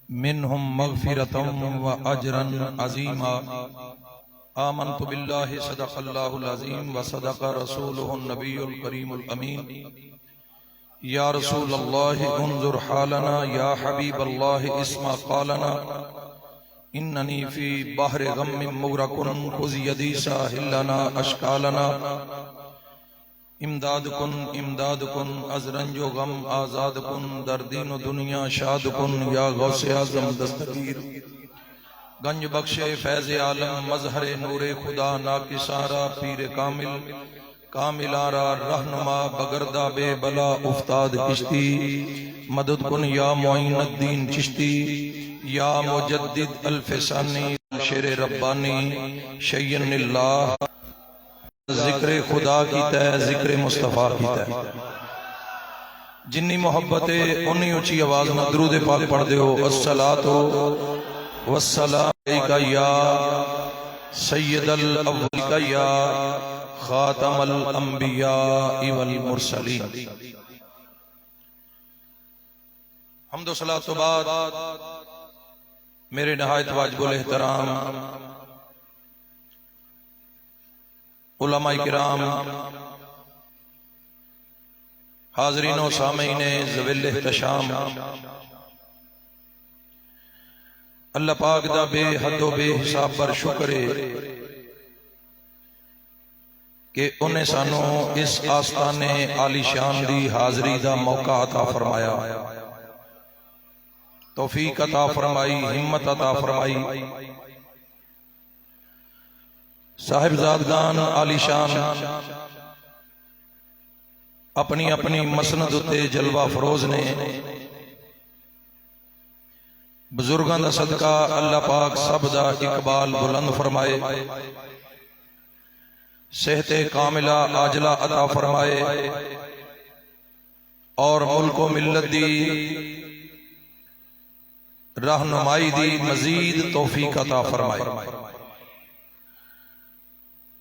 منهم مغفرة وأجرا عظيما آمنت بالله صدق الله العظيم وصدق رسوله النبي الكريم الأمين يا رسول الله انظر حالنا يا حبيب الله اسمع قالنا إنني في بحر غم مغرق خذ يدي ساحلنا أشكالنا امداد کن امداد کن از رنج و غم آزاد کن در دین و دنیا شاد کن یا غوث اعظم دستگیر گنج بخش فیض عالم مظہر نور خدا ناکسارا پیر کامل کامل آرا رہنما بگردہ بے بلا افتاد کشتی مدد کن یا معین الدین چشتی یا مجدد الفسانی شیر ربانی شیئن اللہ ذکر خدا کیتا ہے ذکر مصطفیٰ کیتا ہے جنی محبت ہے انہی اونچی آواز میں درود پاک پڑھ دے ہو الصلاۃ والسلام علیکہ یا سید الاول یا خاتم الانبیاء والمرسلین حمد و صلاۃ و بعد میرے نہایت واجب الاحترام علماء کرام حاضرین و سامعین ذوی احتشام اللہ پاک دا بے حد و بے حساب پر شکر ہے کہ انہیں سانو اس آستان عالی شان دی حاضری دا موقع عطا فرمایا توفیق عطا فرمائی ہمت عطا فرمائی صاحب زادگان عالی شان اپنی اپنی مسند تے جلوہ فروز نے بزرگان دا صدقہ اللہ پاک سب دا اقبال بلند فرمائے صحت کاملہ عاجلہ عطا فرمائے اور ملک و ملت دی رہنمائی دی مزید توفیق عطا فرمائے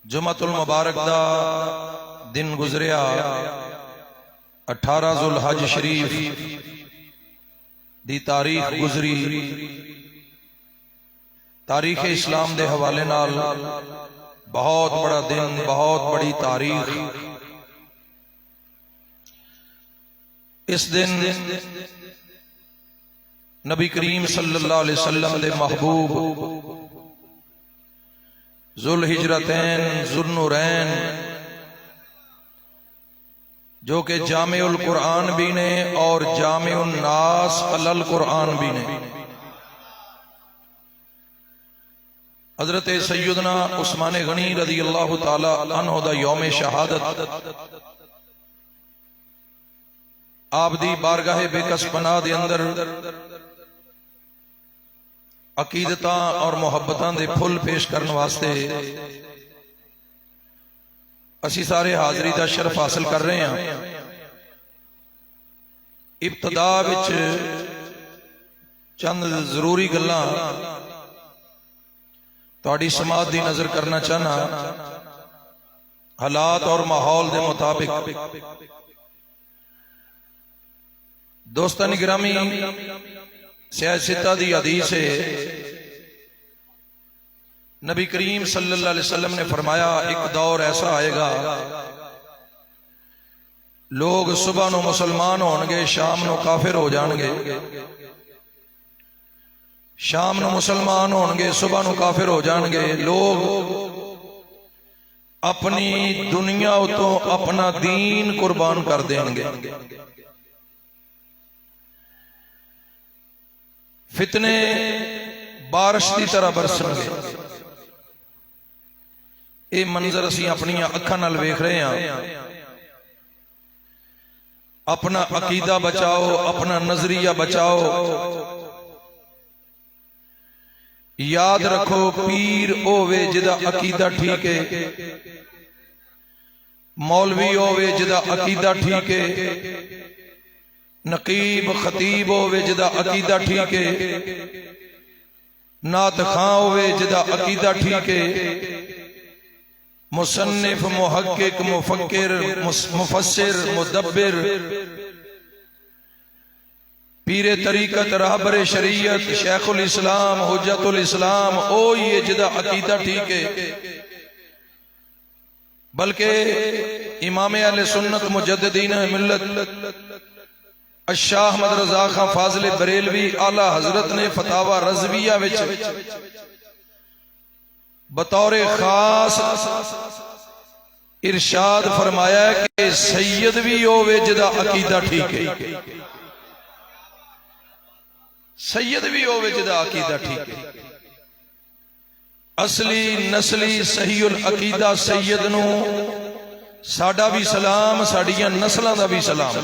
جمعۃ المبارک دا دن گزریا 18 ذوالحج شریف دی تاریخ گزری تاریخ اسلام دے حوالے نال بہت بڑا دن بہت بڑی تاریخ اس دن نبی کریم صلی اللہ علیہ وسلم دے محبوب ذوالحجرتین ذوالنورین جو کہ جامع القرآن بھی نے اور جامع الناس علی القرآن بھی نے حضرت سیدنا عثمان غنی رضی اللہ تعالی عنہ دا یوم شہادت آپ دی بارگاہ بے کس پناہ دے اندر عقیدتاں اور محبتاں دے پھل پیش کرنے واسطے اسی سارے حاضری دا شرف حاصل کر رہے ہیں ابتدا وچ چند ضروری گلاں تہاڈی سماعت دی نظر کرنا چاہنا حالات اور ماحول دے مطابق دوستان گرامی سیاستہ دی حدیث ہے نبی کریم صلی اللہ علیہ وسلم نے فرمایا ایک دور ایسا آئے گا لوگ صبح نو مسلمان ہونگے شام نو کافر ہو جانگے شام نو مسلمان ہونگے صبح نو کافر ہو جانگے لوگ اپنی دنیا تو اپنا دین قربان کر دیں گے فتنے بارش کی طرح برسن گے یہ منظر اسی اپنی اکھاں نال ویکھ رہے ہیں اپنا عقیدہ بچاؤ اپنا نظریہ بچاؤ یاد رکھو پیر اوے جدا عقیدہ ٹھیک ہے مولوی ہووے جدا عقیدہ ٹھیک ہے نقیب خطیب ہووے جدا عقیدہ ٹھیک ہے نعت خواں ہووے جدا عقیدہ ٹھیک ہے مصنف محقق مفکر مفسر مدبر پیر طریقت رہبر شریعت شیخ الاسلام حجت الاسلام او یہ جدا عقیدہ ٹھیک ہے، بلکہ امام اہل سنت مجددین ملت الشاہ احمد رضا خان فاضل بریلوی اعلی حضرت نے فتاوی رضویہ وچ بطور خاص ارشاد فرمایا ہے کہ سید بھی ہووے جدا عقیدہ ٹھیک ہے، سید بھی ہووے جدا عقیدہ ٹھیک ہے۔ اصلی نسلی صحیح العقیدہ سید نو ساڈا بھی سلام، ساڈیاں نسلاں دا بھی سلام۔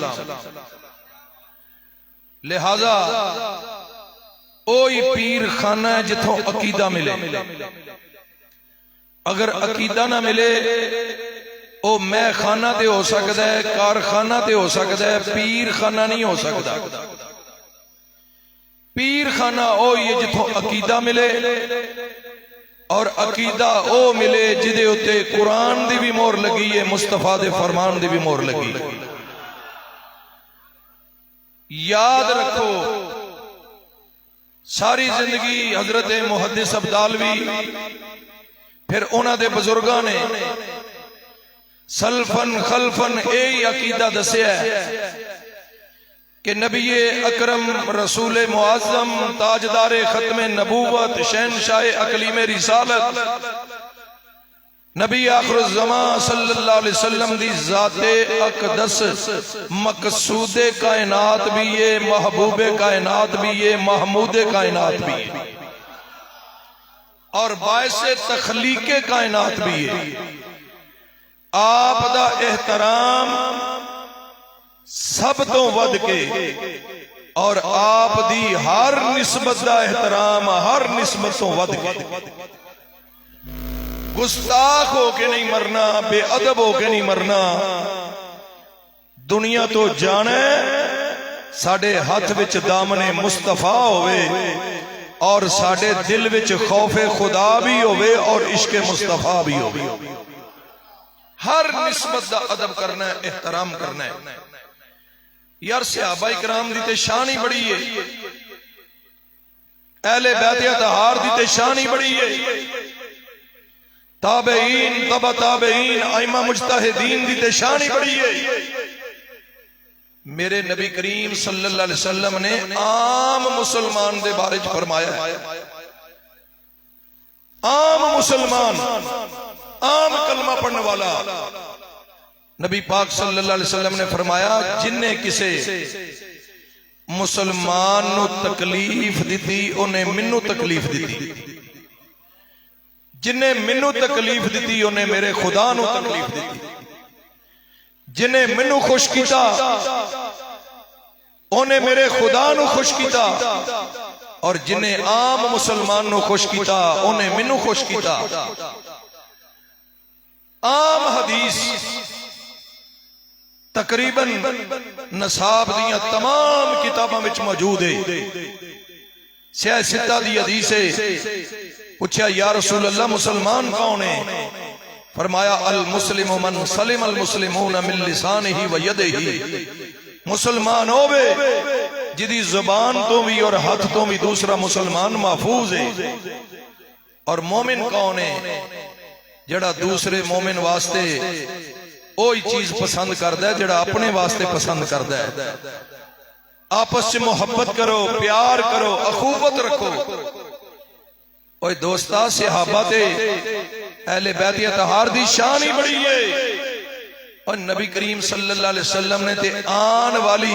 لہذا اوہی پیر خانہ ہے جتھوں عقیدہ ملے، اگر عقیدہ نہ ملے او میں خانہ تے ہو سکتا ہے، کارخانہ تے ہو سکتا ہے، پیر خانہ نہیں ہو سکتا۔ پیر خانہ او یہ جتھوں عقیدہ ملے اور عقیدہ او ملے جدے ہوتے قرآن دی بھی مور لگی ہے، مصطفیٰ دے فرمان دی بھی مور لگی ہے۔ یاد رکھو ساری زندگی حضرت محدث عبدالوی پھر انہاں دے بزرگاں نے سلفن خلفن اے عقیدہ دسیا ہے کہ نبی اکرم رسول معظم تاجدار ختم نبوت شہنشاہ اقلیم رسالت نبی آخر الزمان صلی اللہ علیہ وسلم دی ذات اقدس مقصود کائنات بھی ہے، محبوب کائنات بھی ہے، محمود کائنات بھی ہے اور باعث تخلیق کائنات بھی ہے۔ آپ دا احترام سب تو ود کے اور آپ دی ہر نسبت دا احترام ہر نسبت تو ود کے، گستاخ ہو کے نہیں مرنا، بے ادب ہو کے نہیں مرنا۔ دنیا تو جانے ساڑے ہاتھ وچ دامن مصطفیٰ ہوئے اور ساڑے دل وچ خوف خدا بھی ہوئے اور عشق مصطفیٰ بھی ہوئے۔ ہر نسبت دا ادب کرنا ہے، احترام کرنا ہے۔ یار صحابہ اکرام دی تے شان ہی بڑی ہے، اہل بیت اطہار دی تے شان ہی بڑی ہے، تابعین تبع تابعین ائمہ مجتہدین دی تے شان ہی بڑی ہے۔ میرے نبی کریم صلی اللہ علیہ وسلم نے عام مسلمان دے بارے فرمایا ہے، عام مسلمان، عام کلمہ پڑھنے والا نبی پاک صلی اللہ علیہ وسلم نے فرمایا جن نے کسے مسلمان نو تکلیف دیتی انہیں منو تکلیف دیتی، جن نے منو تکلیف دیتی انہیں میرے خدا نو تکلیف دیتی، جنہیں منو خوش کیتا انہیں میرے خدا نو خوش کیتا اور جنہیں عام مسلمان نو خوش کیتا انہیں منو خوش کیتا۔ عام حدیث تقریباً نصاب دیاں تمام کتاباں وچ موجود ہے۔ سیاہ ستہ دی حدیث ہے، پوچھا یا رسول اللہ مسلمان کون ہے؟ فرمایا المسلم من سلم المسلمون من لسانہ و یدہ، مسلمان ہوئے جدی زبان تو بھی اور ہاتھ تو بھی دوسرا مسلمان محفوظ ہے۔ اور مومن کون ہے؟ جڑا دوسرے مومن واسطے وہی چیز پسند کردا ہے جڑا اپنے واسطے پسند کردا ہے۔ آپس سے محبت کرو، پیار کرو، اخوت رکھو۔ اوہ دوستا صحابہ تے اہل بیت اطہار دی شان ہی بڑی ہے، اور نبی کریم صلی اللہ علیہ وسلم نے تے آن والی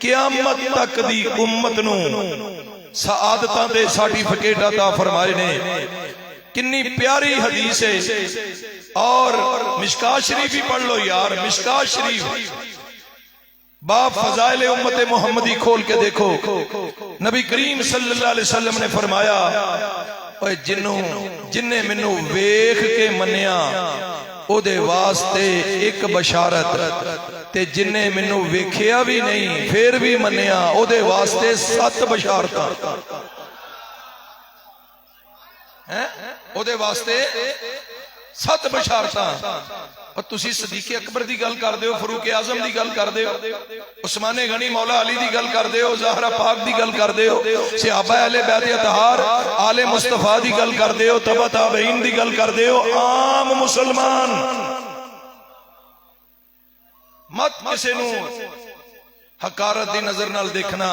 قیامت تک دی امت نو سعادتاں تے سرٹیفکیٹ عطا فرمائے نے۔ کنی پیاری حدیث ہے، اور مشکاہ شریف بھی پڑھ لو یار، مشکاہ شریف باب فضائل امت محمدی کھول کے دیکھو۔ نبی کریم صلی اللہ علیہ وسلم نے فرمایا اوے جن نے منو ویکھ کے منیا او دے واسطے ایک بشارت، تے جن نے منو ویکھیا بھی نہیں پھر بھی منیا او دے واسطے 7 بشارتاں، او دے واسطے 7 بشارتاں۔ اور تسی صدیق اکبر دی گل کر دیو، فاروق اعظم دی گل کر دیو، عثمان غنی مولا علی دی گل کر دیو، زہرا پاک دی گل کر دیو، صحابہ اہل بیت اطہار آل مصطفیٰ دی گل کر دیو، تبع تابعین دی گل کر دیو، عام مسلمان مت کسے نو حقارت دی نظر نال دیکھنا،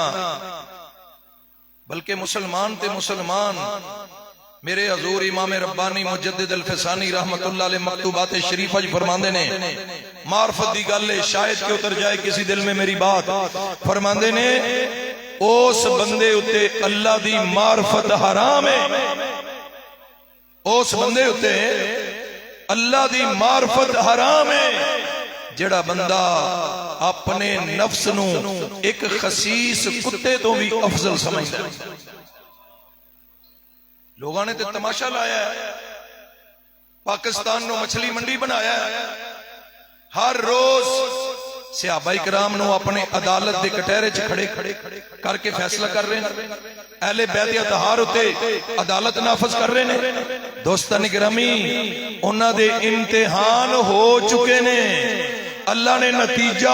بلکہ مسلمان تے مسلمان میرے حضور امام ربانی مجدد الفسانی رحمت اللہ علیہ مکتوبات شریفہ جو فرماندے نے، معرفت دی گل ہے شاید کہ اتر جائے کسی دل میں میری بات، فرماندے نے اس بندے اتے اللہ دی معرفت حرام ہے، اس بندے اتے اللہ دی معرفت حرام ہے جڑا بندہ اپنے نفس نو ایک خسیس کتے تو بھی افضل سمجھتا ہے۔ لوگاں نے تے تماشا لایا ہے، پاکستان نو مچھلی منڈی بنایا ہے، ہر روز صحابہ کرام نو اپنے عدالت دے کٹہرے چ کھڑے کر کے فیصلہ کر رہے ہیں، اہل بیت اطہار ہوتے عدالت نافذ کر رہے ہیں۔ دوستان گرامی انہاں دے امتحان ہو چکے نے، اللہ نے نتیجہ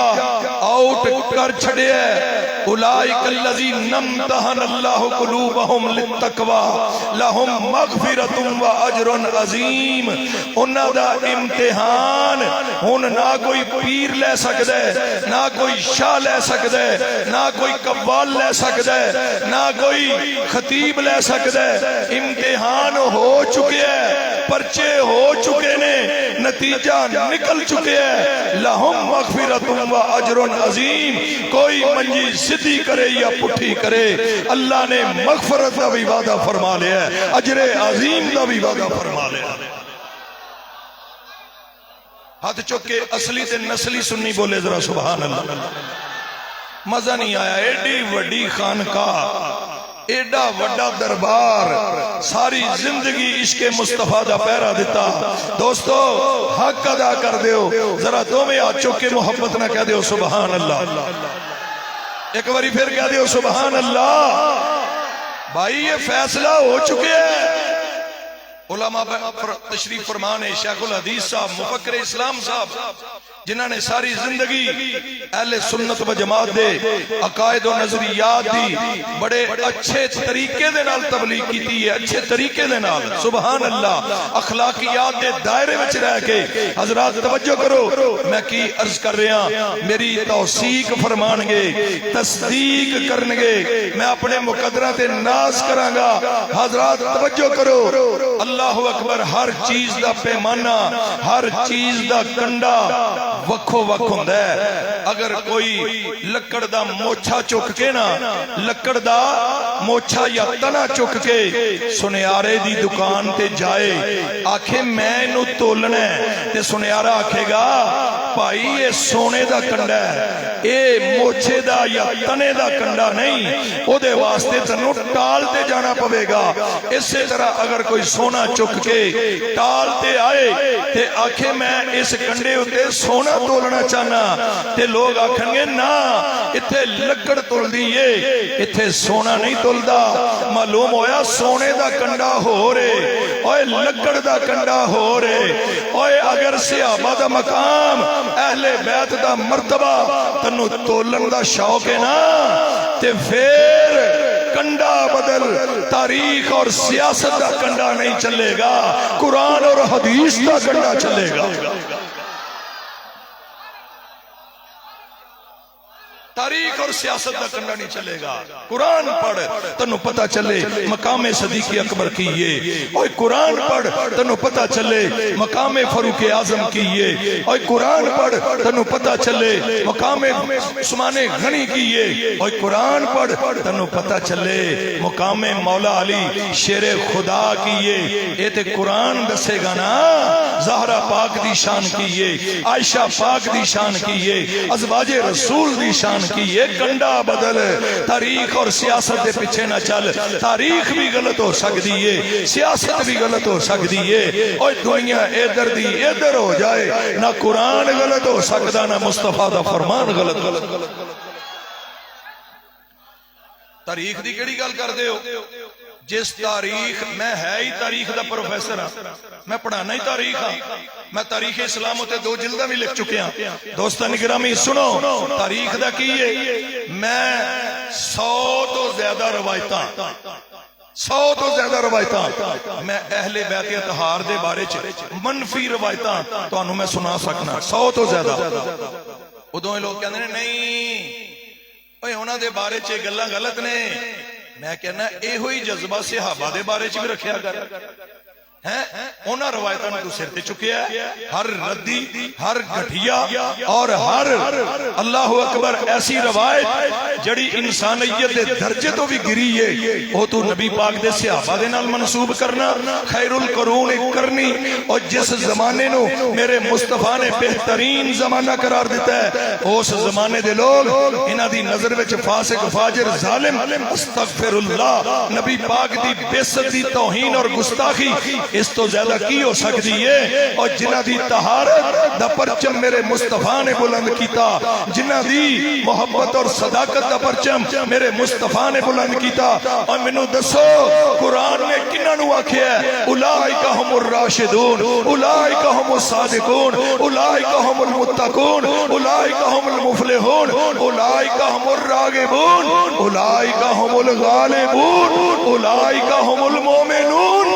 آؤٹ کر چھڑے ہے، اولئک الذین امتحن اللہ قلوبہم للتقوی لہم مغفرۃ و اجر عظیم۔ انہاں دا امتحان ہن نہ کوئی پیر لے سکدا ہے، نہ کوئی شاہ لے سکدا ہے، نہ کوئی قوال لے سکدا ہے، نہ کوئی خطیب لے سکدا ہے، امتحان ہو چکے ہیں، پرچے ہو چکے نے، نتیجہ نکل چکے ہیں، لہم مغفرۃ و اجر عظیم۔ کوئی منجی سدھی کرے یا پٹھی کرے، اللہ نے مغفرت کا بھی وعدہ فرما لیا ہے، اجر عظیم کا بھی وعدہ فرما لیا ہے۔ ہاتھ چکے اصلی تے نسلی سنی بولے ذرا سبحان اللہ۔ مزہ نہیں آیا، ایڈی وڈی خانقاہ، ایڈا وڈا دربار، ساری زندگی عشق مصطفیٰ دا پہرا دیتا۔ دوستو حق ادا کر دیو، ذرا دو میں ہاتھ چک کے محبت نہ کہہ دیو سبحان اللہ، ایک باری پھر کہہ دیو سبحان اللہ۔ بھائی یہ فیصلہ ہو چکے ہیں، علماء تشریف فرمان ہے، شیخ الحدیث صاحب مفکر اسلام صاحب جنہاں نے ساری زندگی اہل سنت و جماعت دے عقائد و نظریات دی بڑے اچھے طریقے دے نال تبلیغ کیتی ہے، اچھے طریقے دے نال سبحان اللہ، اخلاقیات دے دائرے وچ رہ کے۔ حضرات توجہ کرو، میں کی عرض کر رہا ہوں، میری توثیق فرمان گے، تصدیق کرن گے، میں اپنے مقدرہ تے ناز کراں گا۔ حضرات توجہ کرو، اللہ اکبر، ہر چیز دا پیمانہ، ہر چیز دا کنڈا وکھو وکھ ہوندا ہے۔ اگر کوئی لکڑ دا موچھا چک کے نا، لکڑ دا موچھا یا تنا چک کے سنیارے دی دکان تے جائے، آکھے میں انہوں تولنا ہے، تے سنیارہ آکھے گا بھائی یہ سونے دا کنڈا ہے، اے موچھے دا یا تنے دا کنڈا نہیں، او دے واسطے تنوں ٹال تے جانا پوے گا۔ اسی طرح اگر کوئی سونا چک کے ٹال تے آئے تے آکھے میں اس کنڈے ہوتے سونا تولنا چاہنا، تے لوگ آکھیں گے نا اتھے لکڑ تول دیئے، اتھے سونا نہیں تول دا۔ معلوم ہویا سونے دا کنڈا ہو رہے، اوے لکڑ دا کنڈا ہو رہے۔ اوے اگر صحابہ دا مقام، اہل بیت دا مرتبہ تنو تولن دا شوق ہے نا، تے پھر کنڈا بدل، تاریخ اور سیاست دا کنڈا نہیں چلے گا، قرآن اور حدیث دا کنڈا چلے گا۔ تاریخ اور سیاست دا کنڈا نہیں چلے گا، قرآن پڑھ تنو پتہ چلے مقام صدیق اکبر کیے، اوہ قرآن پڑھ تنو پتہ چلے مقام فاروق اعظم کیے، اوہ قرآن پڑھ تنو پتہ چلے مقام عثمان غنی کیے، اوہ قرآن پڑھ تنو پتہ چلے مقام مولا علی شیر خدا کیے۔ اے تے قرآن دسے گا نا، زہرا پاک دی شان کیے، عائشہ پاک دی شان کیے، ازواج رسول دی شان کی۔ یہ کنڈا بدل، تاریخ اور سیاست دے پیچھے نہ چل، تاریخ بھی غلط ہو سکتی ہے، سیاست بھی غلط ہو سکتی ہے، اور دنیا ادھر دی ادھر ہو جائے، نہ قرآن غلط ہو سکتا، نہ مصطفیٰ دا فرمان غلط۔ تاریخ دی کیڑی گل کردے ہو؟ جس تاریخ میں ہے ہی تاریخ دا پروفیسر ہاں، میں پڑھانا ہی تاریخ ہاں، میں تاریخ اسلام ہوتے 2 جلدہ بھی لکھ چکے ہیں۔ دوستان گرامی سنو، تاریخ دا کی ہے، میں 100 تو زیادہ روایتاں 100 تو زیادہ روایتاں میں اہل بیت اطہار دے بارے چ منفی روایتاں تو انہوں میں سنا سکنا 100 تو زیادہ۔ ادھوں لوگ کہتے ہیں نہیں اوہ انہوں دے بارے چ گلاں غلط نے، میں کہنا اے ہوئی جذبہ صحابہ دے بارے چ بھی رکھیا کر انہاں روایتاں تو سر تے چکیا ہے۔ ہر ردی، ہر گھٹیا اور ہر اللہ اکبر ایسی روایت جڑی انسانیت دے درجے تو بھی گری ہے، وہ تو نبی پاک دے صحابہ دے نال منسوب کرنا خیر القرون کرنی، اور جس زمانے نو میرے مصطفیٰ نے بہترین زمانہ قرار دیتا ہے، اس زمانے دے لوگ انہاں دی نظر وچ فاسق فاجر ظالم استغفر اللہ، نبی پاک دی بے عزتی توہین اور گستاخی اس تو زیادہ کی ہو سکتی ہے؟ اور جنہ دی طہارت دا پرچم میرے مصطفیٰ نے بلند کیتا، جنہ دی محبت اور صداقت دا پرچم میرے مصطفیٰ نے بلند کیتا۔ اور منو دسو قرآن نے کنہاں نو آکھیا ہے اولئک هم الراشدون، اولئک هم الصادقون، اولئک هم المتقون، اولئک هم المفلحون، اولئک هم الراغبون، اولئک هم الغالبون، اولئک هم المؤمنون۔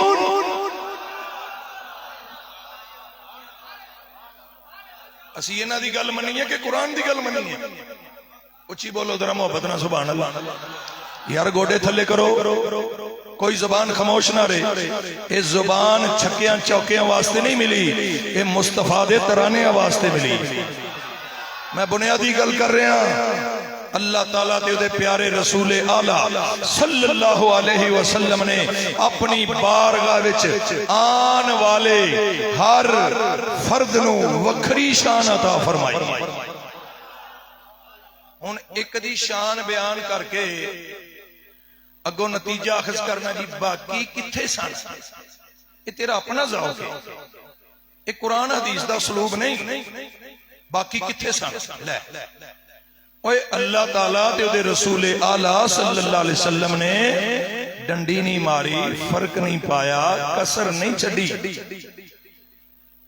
اسی یہ نہ دی گل منی ہے کہ قرآن دی گل منی ہے؟ اچھی بولو ذرا محبت نہ سبحان اللہ۔ یار گوڑے تھلے کرو، کوئی زبان خاموش نہ رہے۔ یہ زبان چھکیاں چوکیاں واسطے نہیں ملی، یہ مصطفیٰ دے ترانے واسطے ملی۔ میں بنیادی گل کر رہا ہوں، اللہ تعالیٰ دے دے پیارے رسول اعلیٰ صلی اللہ علیہ وسلم نے اپنی بارگاہ وچ آن والے ہر فرد نو وکھری شان عطا فرمائی۔ ہن ایک دی شان بیان کر کے اگوں نتیجہ اخذ کرنا جی باقی کتھے سن، یہ تیرا اپنا ذوق ہے، یہ قرآن حدیث دا اسلوب نہیں، باقی کتھے سن۔ لے اوے اللہ تعالیٰ تے دے رسول اعلیٰ صلی اللہ علیہ وسلم نے ڈنڈی نہیں ماری، فرق نہیں پایا، کسر نہیں چڑی۔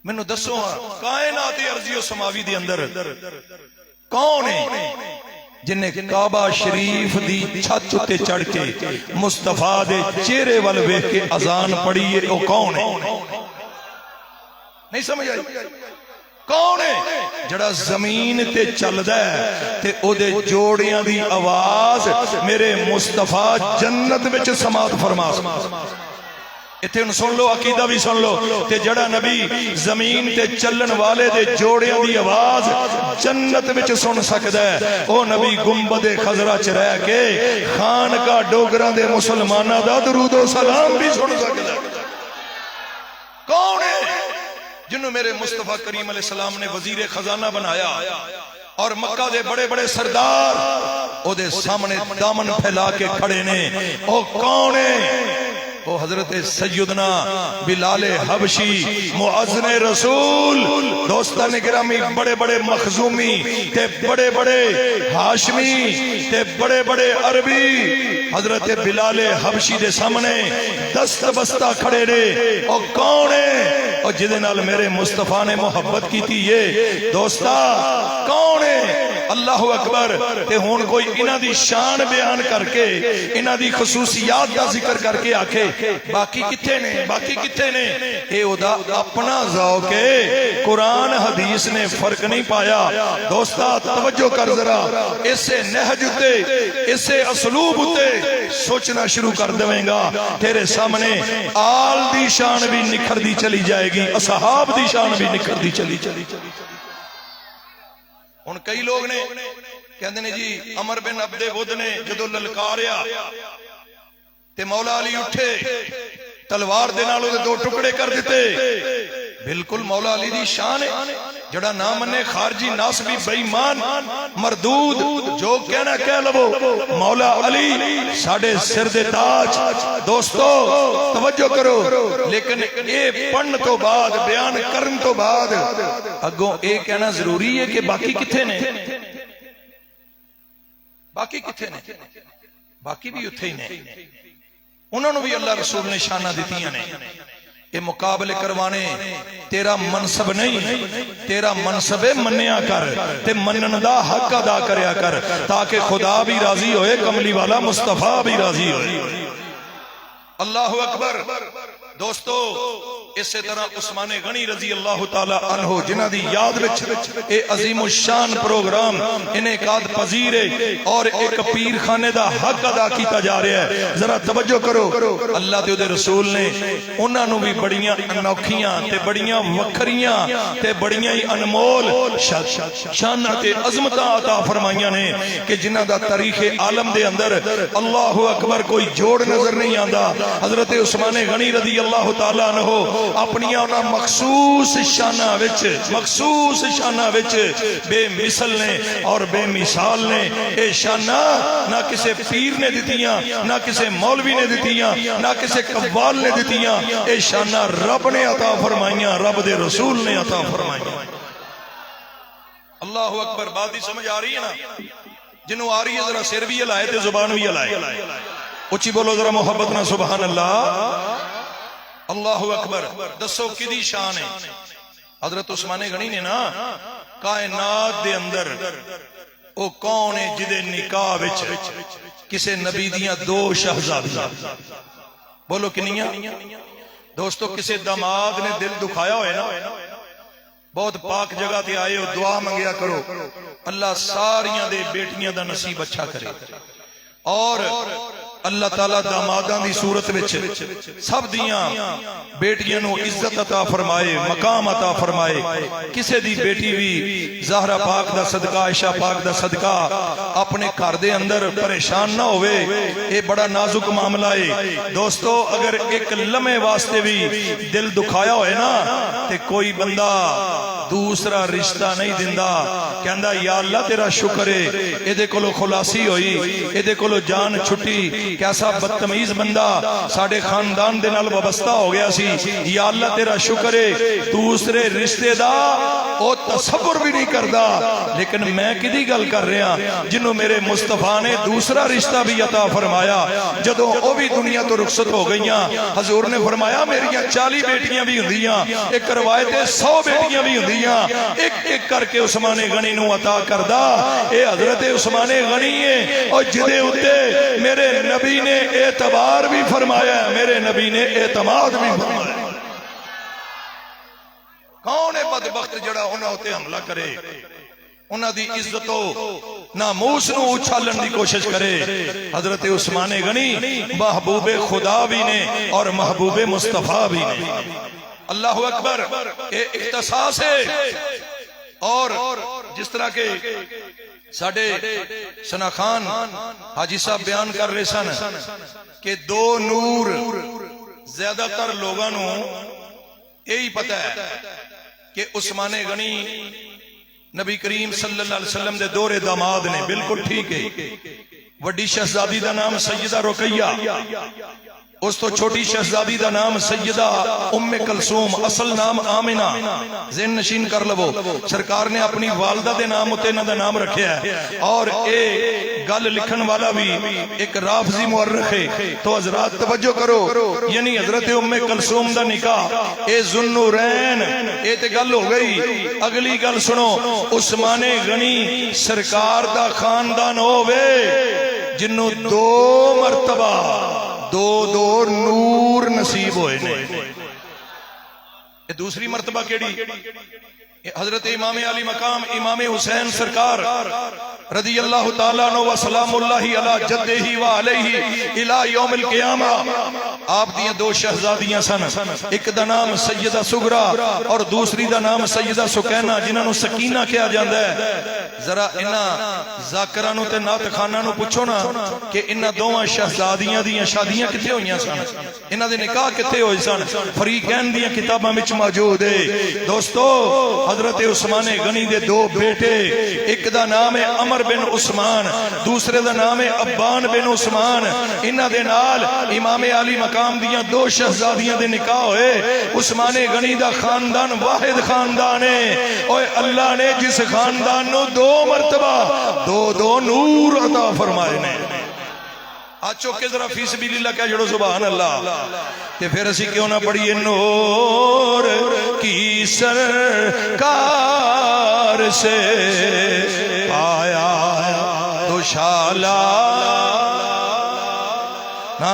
میں نو دسو کائنات ارضی و سماوی دے اندر کون ہے جنہیں کعبہ شریف دی چھت تے چڑھ کے مصطفیٰ دے چہرے وال ویکھ کے اذان پڑھی ہے؟ وہ کون ہے؟ نہیں سمجھ آئی؟ کون ہے جڑا زمین تے چلدا ہے تے او دے جوڑیاں دی آواز میرے مصطفیٰ جنت وچ سماعت فرما؟ اتھے سن لو، عقیدہ بھی سن لو، تے جڑا نبی زمین تے چلن والے دے جوڑیاں دی آواز جنت وچ سن سکدا ہے، او نبی گنبد خضرا چ رہ کے خانقاہ ڈوگراں دے مسلماناں دا درود و سلام بھی سن سکدا ہے۔ کون ہے جنہوں میرے مصطفیٰ کریم علیہ السلام نے وزیر خزانہ بنایا اور مکہ دے بڑے بڑے سردار او دے سامنے دامن پھیلا کے کھڑے نے؟ او کون ہے؟ او حضرت سیدنا بلال حبشی معزن رسول۔ دوستان گرامی، بڑے بڑے مخزومی تے بڑے بڑے ہاشمی تے بڑے بڑے عربی حضرت بلال حبشی دے سامنے دست بستہ کھڑے نے۔ او کون ہے اور جدے نال میرے مصطفیٰ نے محبت کی تھی؟ یہ دوستا کون ہے؟ اللہ اکبر۔ تے ہون کوئی انہاں دی شان بیان کر کے انہاں دی خصوصیات دا ذکر کر کے آکھے باقی کتھے نے، باقی کتھے نے؟ اے او دا اپنا ذوق ہے، قرآن حدیث نے فرق نہیں پایا۔ دوستا توجہ کر ذرا، اسے نہج تے اسے اسلوب تے سوچنا شروع کر دویں گا، تیرے سامنے آل دی شان بھی نکھر دی چلی جائے گی، اصحاب دی شان بھی نکھر دی چلی۔ ان کئی لوگ نے کہندے نے جی عمر بن عبد ود نے جدو للکاریا تے مولا علی اٹھے تلوار دے نال دے 2 ٹکڑے کر دیتے۔ بالکل مولا علی دی شان ہے، جڑا نہ منے خارجی ناسبی بے ایمان مردود جو کہنا کہہ لو، مولا علی ساڑھے سر دے تاج۔ دوستو توجہ کرو، لیکن اے پڑھن تو بعد بیان کرن تو بعد اگوں اے کہنا ضروری ہے کہ باقی کتھے نے؟ باقی کتھے نے؟ باقی بھی اتھے ہی نے، انہوں نے بھی اللہ رسول نے شانہ دیتیاں نے. یہ مقابلے کروانے تیرا منصب نہیں، تیرا منصب منیا کر تے منن دا حق ادا کریا کر تاکہ خدا بھی راضی ہوئے، کملی والا مصطفیٰ بھی راضی ہوئے. اللہ اکبر. دوستو اسی طرح عثمان غنی رضی اللہ تعالی عنہ جنہ دی یاد وچ اے عظیم الشان پروگرام انعقاد پذیر ہے اور ایک پیر خانے دا حق ادا کیتا جا رہا ہے. ذرا توجہ کرو، اللہ تے دے رسول نے انہاں نو بھی بڑیاں انوکھیاں تے بڑیاں وکھریاں تے بڑیاں ہی انمول شان تے عظمتاں عطا فرمائیاں نے کہ جنہ دا تاریخ عالم دے اندر اللہ اکبر کوئی جوڑ نظر نہیں آندا. حضرت عثمان غنی رضی اللہ تعالی عنہ اپنی اونا مخصوص شانہ وچ بے مثل نے اور بے مثال نے. اے شانہ نہ کسے پیر نے دیتیاں، نہ کسے مولوی نے دیتیاں، نہ کسے قوال نے دیتیاں. اے شانہ رب نے عطا فرمائیاں، رب دے رسول نے عطا فرمائیاں. اللہ اکبر. بات ہی سمجھ آ رہی ہے نا؟ جنہوں آ رہی ہے ذرا سر بھی ہلائے تے زبان بھی ہلائے. اچھی بولو ذرا محبت نہ سبحان اللہ. اللہ اکبر. دسو کدی شان ہے؟ حضرت عثمان غنی نے نا کائنات دے اندر او کون ہے جدے نکاح وچ کسے نبی دیاں 2 شہزادیاں، بولو کنیاں؟ دوستو کسے داماد نے دل دکھایا ہوئے نا، بہت پاک جگہ تے آئے ہو، دعا منگیا کرو اللہ ساریاں دے بیٹیاں دا نصیب اچھا کرے اور اللہ تعالیٰ داماداں دی صورت وچ سب دیاں بیٹیاں نو عزت عطا فرمائے، مقام عطا فرمائے. کسے دی بیٹی بھی زہرا پاک دا صدقہ، عائشہ پاک دا صدقہ اپنے گھر دے اندر پریشان نہ ہوئے. اے بڑا نازک معاملہ ہے دوستو. اگر ایک لمحے واسطے بھی دل دکھایا ہوئے نا تے کوئی بندہ دوسرا رشتہ نہیں دیندا، کہندا یا اللہ تیرا شکر ہے اے دے کولو خلاصی ہوئی، اے دے کولو جان چھٹی، کیسا بدتمیز بندہ ساڑھے خاندان دے نال وابستہ ہو گیا سی، یا اللہ تیرا شکر ہے دوسرے رشتے دا او تصور بھی نہیں کردا. لیکن میں کدی گل کر رہا جنہوں میرے مصطفیٰ نے دوسرا رشتہ بھی عطا فرمایا. جدوں او بھی دنیا تو رخصت ہو گئیاں، حضور نے فرمایا میریاں 40 بیٹیاں بھی ہوندیاں، ایک روایت 100 بیٹیاں بھی ہوندیاں، ایک ایک کر کے عثمان غنی نو عطا کردا. اے حضرت عثمان غنی ہے اور جدے اتے میرے نبی نے اعتبار بھی فرمایا، میرے نبی نے اعتماد بھی فرمایا. کون ہے بدبخت جڑا انہاں ہوتے حملہ کرے، انہاں دی عزت و ناموس نو اچھالن دی کوشش کرے؟ حضرت عثمان غنی محبوب خدا بھی نے اور محبوب مصطفیٰ بھی نے. اللہ اکبر. اے اختصاص ہے. اور جس طرح کے ساڑھے سنا خان حاجی صاحب بیان کر رہے سن کہ 2 نور زیادہ تر لوگاں نو یہی پتہ ہے کہ عثمان غنی نبی کریم صلی اللہ علیہ وسلم دے دور داماد نے. بالکل ٹھیک ہے. وڈی شہزادی دا نام سیدہ رقیہ، اس تو چھوٹی شہزادی دا نام سیدہ ام کلثوم، اصل نام آمنہ. ذہن نشین کر لو، سرکار نے اپنی والدہ دے نام اتے انہاں دا نام رکھیا ہے. اور اے گل لکھن والا بھی ایک رافضی مورخ ہے. تو حضرات توجہ کرو، یعنی حضرت ام کلثوم دا نکاح اے ذوالنورین اے تے گل ہو گئی. اگلی گل سنو، عثمان غنی سرکار دا خاندان ہووے جنوں 2 مرتبہ 2 نور نصیب ہوئے نے. دوسری مرتبہ کیڑی؟ حضرت امام علی مقام امام حسین سرکار رضی اللہ تعالیٰ عنہ و سلام اللہ علی جدہ و علیہ الہ یوم القیامہ. آپ دیاں 2 شہزادیاں سن، ایک دا نام سیدہ سغرا اور دوسری دا نام سیدہ سکینہ جنہاں نو سکینہ کیا جاندہ ہے. ذرا انہاں ذاکرانو تے نات خانانو پوچھو نا کہ انہاں 2 شہزادیاں دیاں شادیاں کتے ہوئیاں سن، انہاں دے نکاح کتے ہوئے سن؟ فریقین دیاں کتاباں وچ موجود ہے. دوستو حضرت عثمان غنی دے 2 بیٹے، ایک دا نام ہے عمر بن عثمان، دوسرے دا نام ہے ابان بن عثمان. انہاں دے نال امام علی مقام دیاں 2 شہزادیاں دے نکاح ہوئے. عثمان غنی دا خاندان واحد خاندان ہے. اوے اللہ نے جس خاندان نو 2 مرتبہ 2 نور عطا فرمائے نے. آج چوکے ذرا فی سبیل اللہ کیا جڑو سبحان اللہ. تے پھر اسی کیوں نہ پڑھیے نور کی سرکار سے آیا دوشالہ.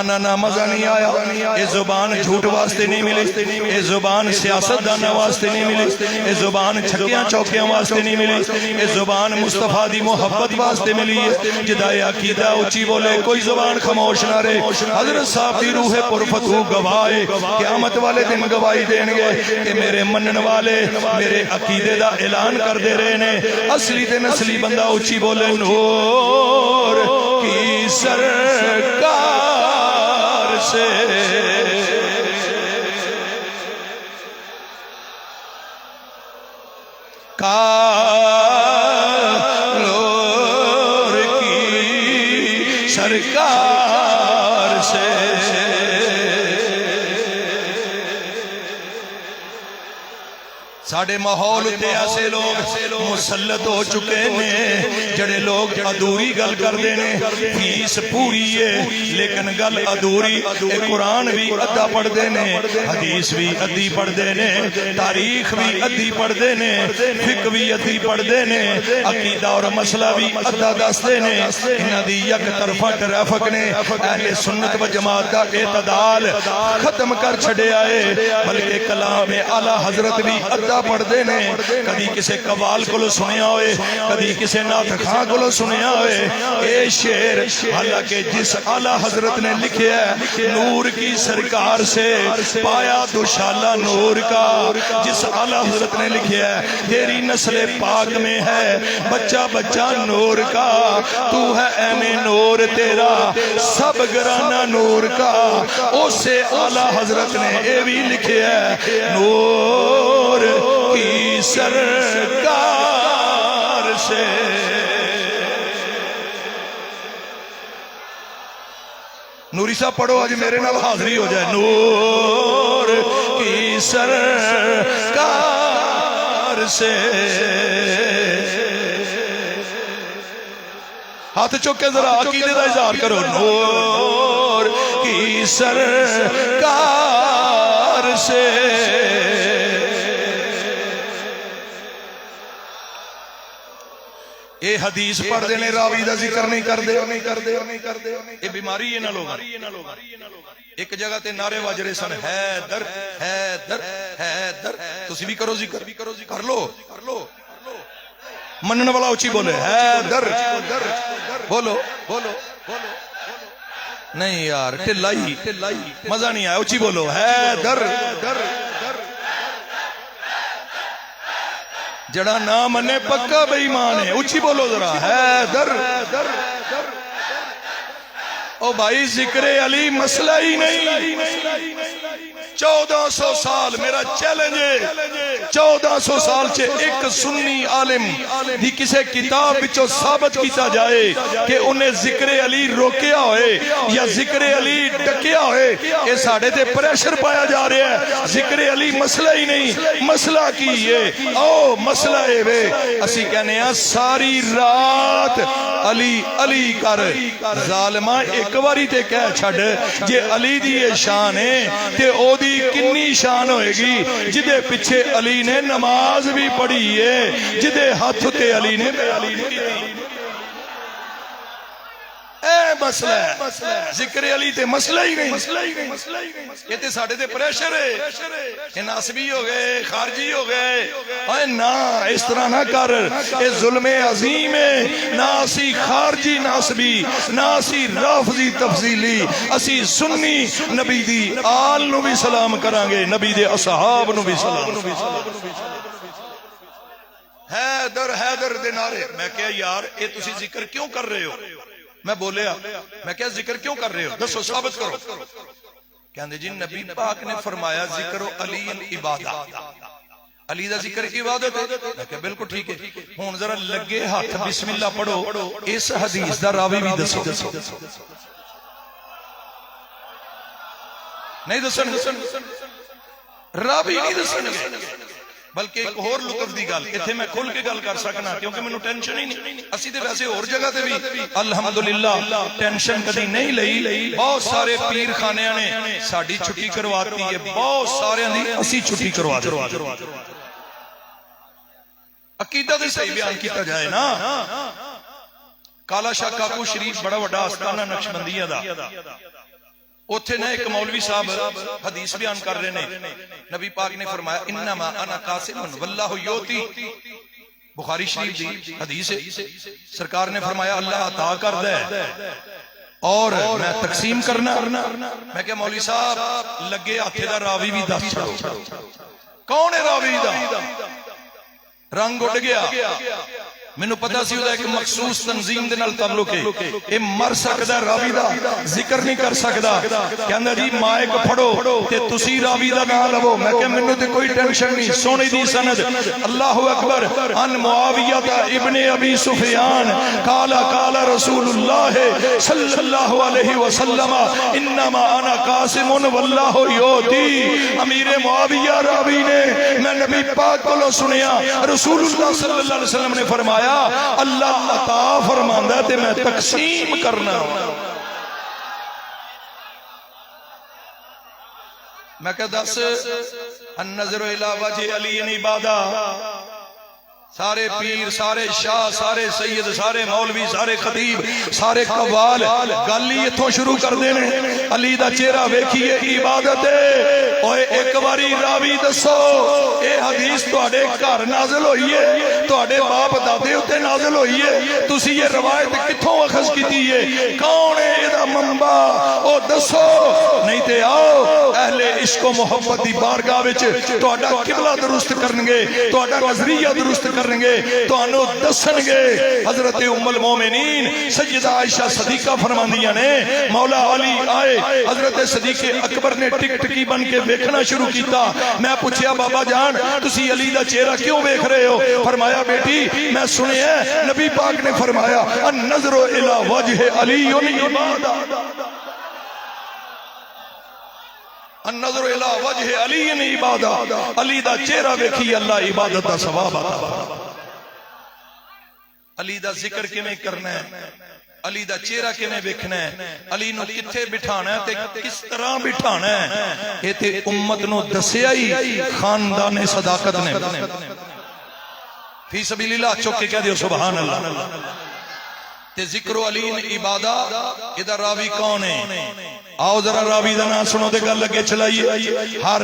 نا نا مزہ نہیں آیا. یہ زبان جھوٹ واسطے نہیں ملی, یہ زبان سیاست دانا واسطے نہیں ملی, یہ زبان چھکیاں چوکیاں واسطے نہیں ملی, یہ زبان مصطفیٰ دی محبت واسطے ملی ہے. جدائے عقیدہ اچھی بولے کوئی زبان خاموش نہ رہے. حضرت صاحب دی روح پرفتو گواہے قیامت والے دن گواہی دیں گے کہ میرے منن والے میرے عقیدے دا اعلان کر دے رہے نے. اصلی تے نسلی بندہ اچھی بولے نور کی سرکار سے نور کی سرکار سے ساڑھے ماحول تے ایسے لوگ مسلط ہو چکے ہیں جڑے لوگ ادھوری گل کر دینے. فیس پوری ہے لیکن گل ادھوری. قرآن بھی ادھا پڑھ دینے, حدیث بھی ادھی پڑھ دینے, تاریخ بھی ادھی پڑھ دینے, فقہ بھی ادھی پڑھ دینے, عقیدہ اور مسئلہ بھی ادھا دس دینے. انہاں دی یک طرفہ ٹریفک نے اہل سنت و جماعت کا اعتدال ختم کر چھڑے آئے. بلکہ کلام اعلیٰ حضرت بھی ادھا پڑھ دینے. کدی کسے قوال کو سنیا ہوئے, کدی کسے نعت خاں کو سنیا ہوئے. اے شعر حالانکہ جس اعلیٰ حضرت نے لکھے ہے نور کی سرکار سے پایا دوشالہ نور کا. جس اعلیٰ حضرت نے لکھے ہے تیری نسل پاک میں ہے بچہ بچہ نور کا. تو ہے این نور تیرا سب گرانہ نور کا. اسے اعلیٰ حضرت نے اے بھی لکھے ہے نور کی سرکار سے نوری صاحب پڑھو آج میرے نال حاضری ہو جائے. نور کی سرکار سے ہاتھ چوکے ذرا عقیدے دا اظہار کرو. نور کی سرکار سے اے حدیث پڑھ دینے راوی دا ذکر نہیں کر دے. اے بیماری ہے نہ لوگ. ایک جگہ تے نعرے واجرے سن حیدر حیدر حیدر. تسی بھی کرو ذکر کر لو. منن والا اچھی بولے حیدر بولو. نہیں یار ٹلائی مزہ نہیں آیا. اچھی بولو حیدر. جڑا نہ منے پکا بے ایمان ہے. اچھی بولو ذرا حیدر. او بھائی ذکر علی مسئلہ ہی نہیں. 1400 سال میرا چیلنج ہے. 1400 سال چھے ایک سنی عالم دی کسے کتاب بچو ثابت کیتا جائے کہ انہیں ذکر علی روکیا ہوئے یا ذکر علی ڈکیا ہوئے. یہ ساڑھے تے پریشر پایا جا رہے ہیں. ذکر علی مسئلہ ہی نہیں. مسئلہ کی ہے او مسئلہ ہے وے. اسی کہنے ہیں ساری رات علی علی کر. ظالمہ ایک واری تے کہہ چھڑ جے علی دی یہ شان ہے تے او دی کنی شان ہوئے گی جدے پچھے علی نے نماز بھی پڑھی ہے, جدے ہاتھ تے علی نے اے مسئلہ ہے. ذکر علی تے مسئلہ ہی نہیں. یہ تے ساڑھے تے پریشر ہے. یہ ناسبی ہو گئے خارجی ہو گئے. اے نا اس طرح نہ کر. یہ ظلم عظیم ہے. ناسی خارجی ناسبی ناسی رافضی تفضیلی. اسی سنی نبی دی آل نو بھی سلام کرانگے, نبی دے اصحاب نو بھی سلام. حیدر حیدر دے نعرے. میں کہا یار اے تسی ذکر کیوں کر رہے ہو؟ میں بولیا میں کہا ذکر کیوں کر رہے ہو دسو ثابت کرو. کہندے جی نبی پاک نے فرمایا ذکر علی عبادت. علی دا ذکر عبادت ہے. میں کہا بالکل ٹھیک ہے. ہون ذرا لگے ہاتھ بسم اللہ پڑھو. اس حدیث دا راوی بھی دسو. نہیں دسن راوی نہیں دسن. بلکہ ایک اور لطف دی گل اتنے میں کھل کے گل کر سکنا کیونکہ مینوں ٹینشن ہی نہیں. اسی تے ویسے اور جگہ تے بھی الحمدللہ ٹینشن کدی نہیں لئی. بہت سارے پیر خانیاں نے ساڈی چھٹی کرواتی ہے, بہت سارے دی اسی چھٹی کروا دے. عقیدہ تے صحیح بیان کیتا جائے نا. کالا شاہ کاکو شریف بڑا وڈا آستانہ نقشبندیہ دا, اوتھے نے ایک مولوی صاحب حدیث بیان کر رہے نے. نبی پاک نے فرمایا انما انا قاسم واللہ یوتی, بخاری شریف دی حدیث ہے. سرکار نے فرمایا اللہ عطا کردا ہے اور میں تقسیم کرنا. میں کہ مولوی صاحب لگے ہاتھے دا راوی بھی دس چھڑو. کون ہے راوی دا؟ رنگ اڑ گیا. مینوں پتا سی اودا ایک مخصوص تنظیم دے نال تعلق ہے. اے مر سکدا راوی دا ذکر نہیں کر سکدا. کہندا جی مائک پھڑو تے تسی راوی دا نام لو. میں کہ مینوں تے کوئی ٹینشن نہیں. سونی دی سند اللہ اکبر ان معاویہ ابن ابی سفیان قال قال رسول اللہ صلی اللہ علیہ وسلم انما انا قاسم واللہ یؤتی. امیر معاویہ راوی نے میں نبی پاک کو سنیا رسول اللہ صلی اللہ علیہ وسلم نے فرمایا اللہ عطا فرماندا ہے تے میں تقسیم کرنا. میں کہ دس النظر الی وجہ علی عبادہ. سارے پیر, سارے شاہ, سارے سید, سارے مولوی, سارے خطیب, سارے قوال گل ہی اتھوں شروع کر دینے. علی دا چہرہ ویکھیے عبادت ہے. اوے ایک باری راوی دسو اے حدیث تواڈے گھر نازل ہوئی ہے, تواڈے باپ دادے اوتے نازل ہوئی ہے, تسی یہ روایت کتھوں اخذ کیتی ہے؟ کون ہے ادا منبع او دسو. نہیں تے آؤ اہل عشق و محبت دی بارگاہ وچ تواڈا قبلہ درست کرن گے, تواڈا نظریہ درست کریں گے, تو انو دسن گے. حضرت ام المومنین سیدہ عائشہ صدیقہ فرماندیاں نے مولا علی آئے, حضرت صدیق اکبر نے ٹک ٹکی بن کے ویکھنا شروع کیتا. میں پوچھیا بابا جان تسی علی دا چہرہ کیوں ویکھ رہے ہو؟ فرمایا بیٹی میں سنیا نبی پاک نے فرمایا النظر الی وجہ علی عبادہ, النظر الی وجہ علی عبادہ. علی دا چہرہ ویکھی اللہ عبادت دا ثواب عطا. علی دا ذکر کیویں کرنا ہے, علی دا چہرہ کیویں ویکھنا ہے, علی نو کتھے بٹھانا ہے تے کس طرح بٹھانا ہے, اے تے امت نو دسیا ہی خاندان صداقت نے. فی سبیل اللہ چوک کے کہہ دیو سبحان اللہ. تے ذکر علی عبادہ ادھر راوی کون ہے؟ آؤ ذرا راوی دا نام سنو تے گل لگے چلائیے. ہر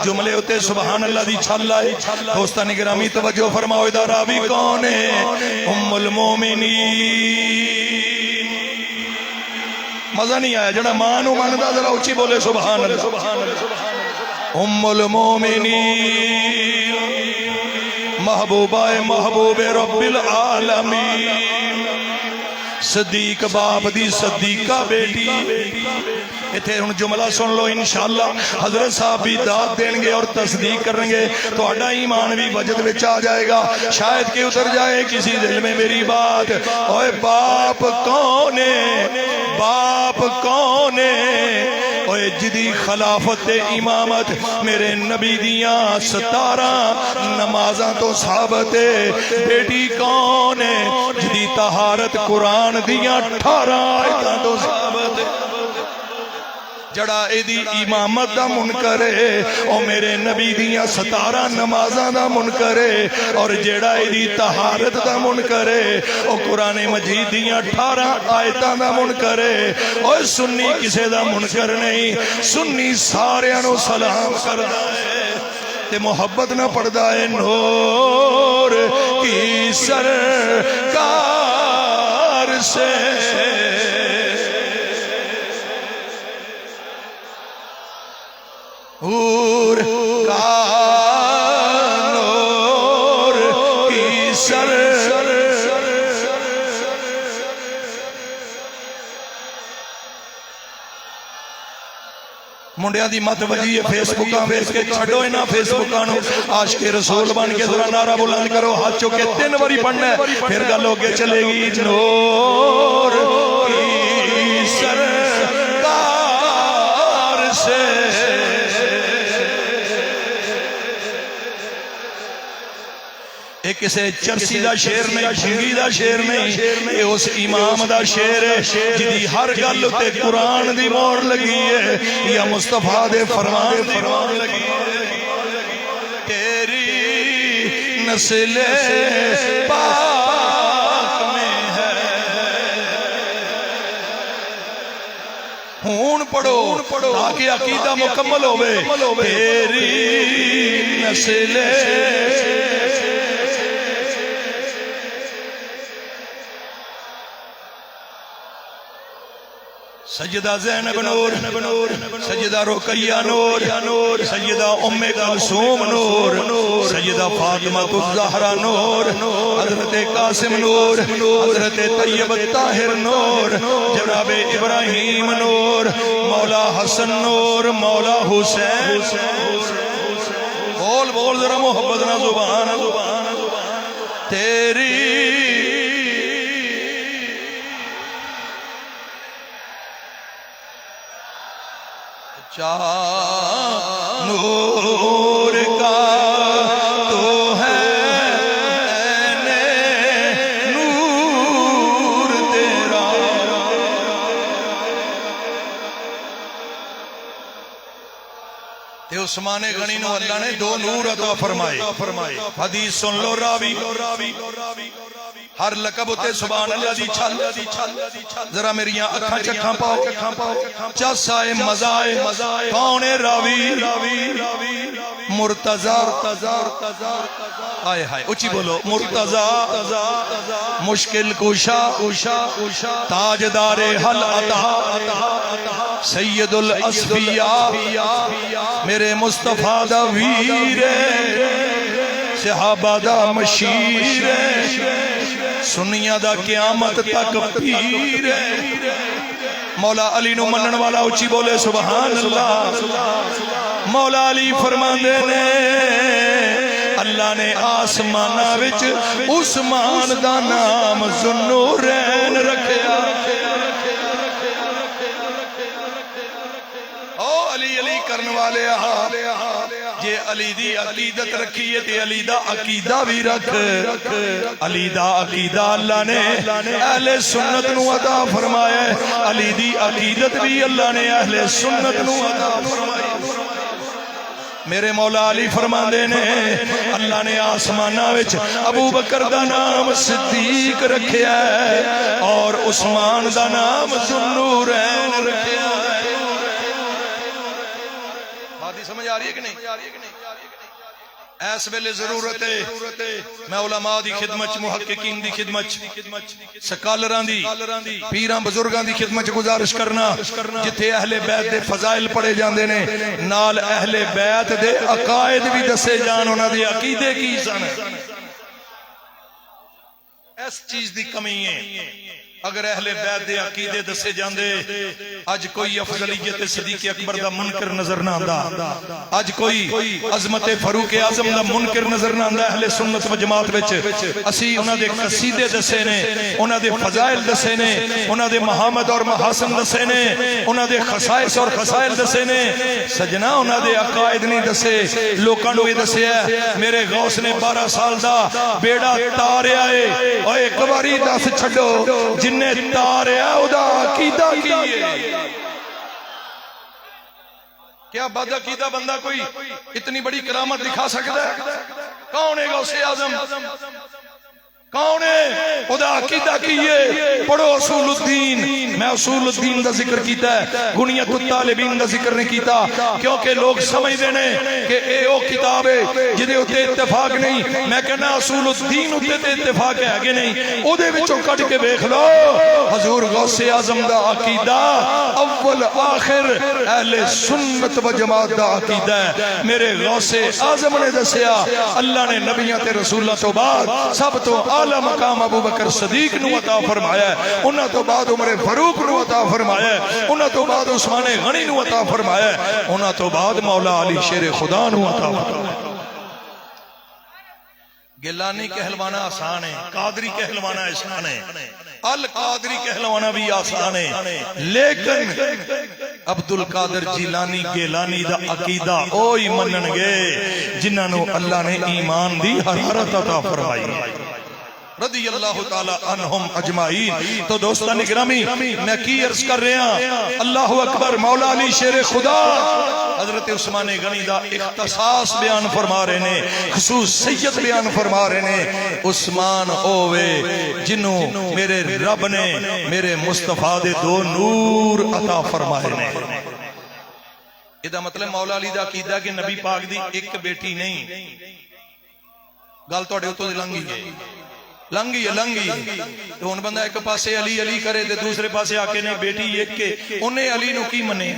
جملے ہوتے سبحان اللہ دی چھل آئے. دوستان گرامی توجہ فرماؤ ادھر راوی کون ہے؟ ام المومنین. مزہ نہیں آیا جڑا ماں نو مندا ذرا اونچی بولے سبحان اللہ. ام المومنین محبوبہ محبوب رب العالمین, صدیق باپ دی صدیقہ بیٹی. اتھے ہن جملہ سن لو انشاءاللہ حضرت صاحب بھی داد دیں گے اور تصدیق کریں گے, تو اڈا ایمان بھی وجد وچ آ جائے گا. شاید کہ اتر جائے کسی دل میں میری بات, اوے باپ کون ہے, باپ کون ہے, اوے جدی خلافت امامت میرے نبی دیاں 17 نمازاں تو ثابت ہے. بیٹی کون ہے جدی طہارت قرآن دیاں 18 آیتاں تو ثابت ہے. جڑا اے دی امامت دا منکر ہے او میرے نبی دیاں 17 نمازاں دا منکر ہے, اور جڑا اے دی طہارت دا منکر ہے او قرآن مجید دیاں 18 آیتاں دا منکر ہے. اوے سنی کسے دا منکر نہیں, سنی ساریاں نو سلام کردا ہے تے محبت نہ پڑھدا ہے. نور کی سرکار سے حور کا نور کی سر منڈیاں دی مت وجی ہے فیس بکاں ویس کے چھڑو اینا فیس بکاں نو عاشق رسول بن کے ذرا نعرہ بلند کرو, ہاتھ چکے 3 باری پڑھنا ہے پھر گل ہو کے چلے گی. نور کی سرکار سے کسے چرسی دا شیر نہیں، بھنگی دا شیر نہیں، اے اس امام دا شیر ہے جدی ہر گل تے قرآن دی موڑ لگی ہے یا مصطفیٰ دے فرمان دی موڑ لگی ہے۔ تیری نسل پاک میں ہے، ہون پڑھو تاکہ عقیدہ مکمل ہوئے، تیری نسل سجدہ زینب نور، سجدہ رقیہ نور، سجدہ ام کلثوم نور، سجدہ فاطمہ الزہرا نور، حضرت قاسم نور، حضرت طیب الطاہر نور، جناب ابراہیم نور، مولا حسن نور، مولا حسین۔ بول ذرا محبت نہ زبان تیری نور کا تو ہے نور تیرا، تے عثمان غنی نو اللہ نے دو نور عطا فرمائے۔ حدیث سن لو راوی، ہر لقب اتے سبحان اللہ دی چھل، ذرا میریاں اکھاں چکھاں پاؤ، چس آئے مزہ آئے، کون ہے راوی؟ مرتضی، آئے ہائے اچھی بولو، مرتضی مشکل کشا، تاجدار حل عطا، سید الاسفیاء، میرے مصطفیٰ دا ویر، صحابہ دا مشیر، سنیہ دا قیامت تک پیر، مولا علی نو منن والا اچھی بولے سبحان اللہ۔ مولا علی فرماندے نے اللہ نے آسمانہ وچ عثمان دا نام ذوالنورین رکھیا۔ او علی علی کرن والے جے علی دی عقیدت رکھیے تے علی دا عقیدہ بھی رکھ۔ علی دا عقیدہ اللہ نے اہل سنت نو عطا فرمایا، علی دی عقیدت بھی اللہ نے اہل سنت نو عطا فرمایا۔ میرے مولا علی فرماندے نے اللہ نے آسمانہ وچ ابو بکر دا نام صدیق رکھیا ہے اور عثمان دا نام ذوالنورین رکھیا ہے۔ سمجھ آ رہی ہے کہ نہیں؟ ایس ویلے ضرورت ہے میں علماء دی خدمت، محققین دی خدمت، سکالراں دی، پیراں بزرگاں دی خدمت گزارش کرنا جتھے اہل بیت دے فضائل پڑھے جاندے نے نال اہل بیت دے عقائد بھی دسے جان، انہاں دے عقیدے کی سن۔ اس چیز دی کمی ہے، اگر اہل بیت دے عقیدے دسے جاندے اج کوئی افضلیت صدیق اکبر دا منکر نظر نہ آندا، اج کوئی عظمت فاروق اعظم دا منکر نظر نہ آندا۔ اہل سنت و جماعت وچ اسی انہاں دے قصیدے دسے نے، انہاں دے فضائل دسے نے، انہاں دے محامد اور محاسن دسے نے، انہاں دے خصائص اور خصائل دسے نے، سجنا انہاں دے عقائد نہیں دسے۔ لوکاں نو یہ دسیا میرے غوث نے 12 سال دا بیڑا تاریا ہے، او ایک باری دس چھڈو جنہیں تاریا ادا عقیدہ کیے۔ کیا بد عقیدہ بندہ کوئی اتنی بڑی کرامت دکھا سکتا ہے؟ کون ہے غوث اعظم؟ کون ہے؟ خدا عقیدہ کیے۔ پڑھو اصول الدین، میں اصول الدین دا ذکر کیتا ہے، غنیۃ الطالبین دا ذکر نہیں کیتا، کیونکہ لوگ سمجھ دینے کہ اے او کتاب ہے جدے اتے اتفاق نہیں۔ میں کہنا اصول الدین اتے تے اتفاق ہے کہ نہیں، او دے وچوں کٹ کے دیکھ لو حضور غوث اعظم دا عقیدہ اول آخر اہل سنت و جماعت دا عقیدہ ہے۔ میرے غوث اعظم نے دسیا اللہ نے نبیوں تے رسولوں تو بعد سب تو اعلی مقام ابو بکر صدیق نو عطا فرمایا ہے، انہاں تو بعد عمر فاروق نو عطا فرمایا ہے، انہاں تو بعد عثمان غنی نو عطا فرمایا ہے، انہاں تو بعد مولا علی شیر خدا نو عطا فرمایا ہے۔ گیلانی کہلوانا آسان ہے، قادری کہلوانا آسان ہے، القادری کہلوانا بھی آسان ہے، لیکن عبد القادر جیلانی گیلانی دا عقیدہ اوہی منن گے جنہاں نو اللہ نے ایمان دی حرارت عطا فرمائی رضی اللہ تعالی عنہم اجمعین۔ تو دوستان گرامی میں کی عرض کر رہے ہیں، اللہ اکبر، مولا علی شیر خدا حضرت عثمان غنی دا اختصاص بیان فرما رہے نے، خصوص سید بیان فرما رہے نے۔ عثمان اوے جنہوں میرے رب نے میرے مصطفیٰ دے دو نور عطا فرمائے نے۔ یہ مطلب مولا علی دا عقیدہ کہ نبی پاک دی ایک بیٹی نہیں، گل توڑے اتو دی لنگی ہے لنگی تو ان بندہ ایک پاسے علی علی کرے تے دوسرے پاسے آکے نے بیٹی ایک کے انہیں علی نو کی منے،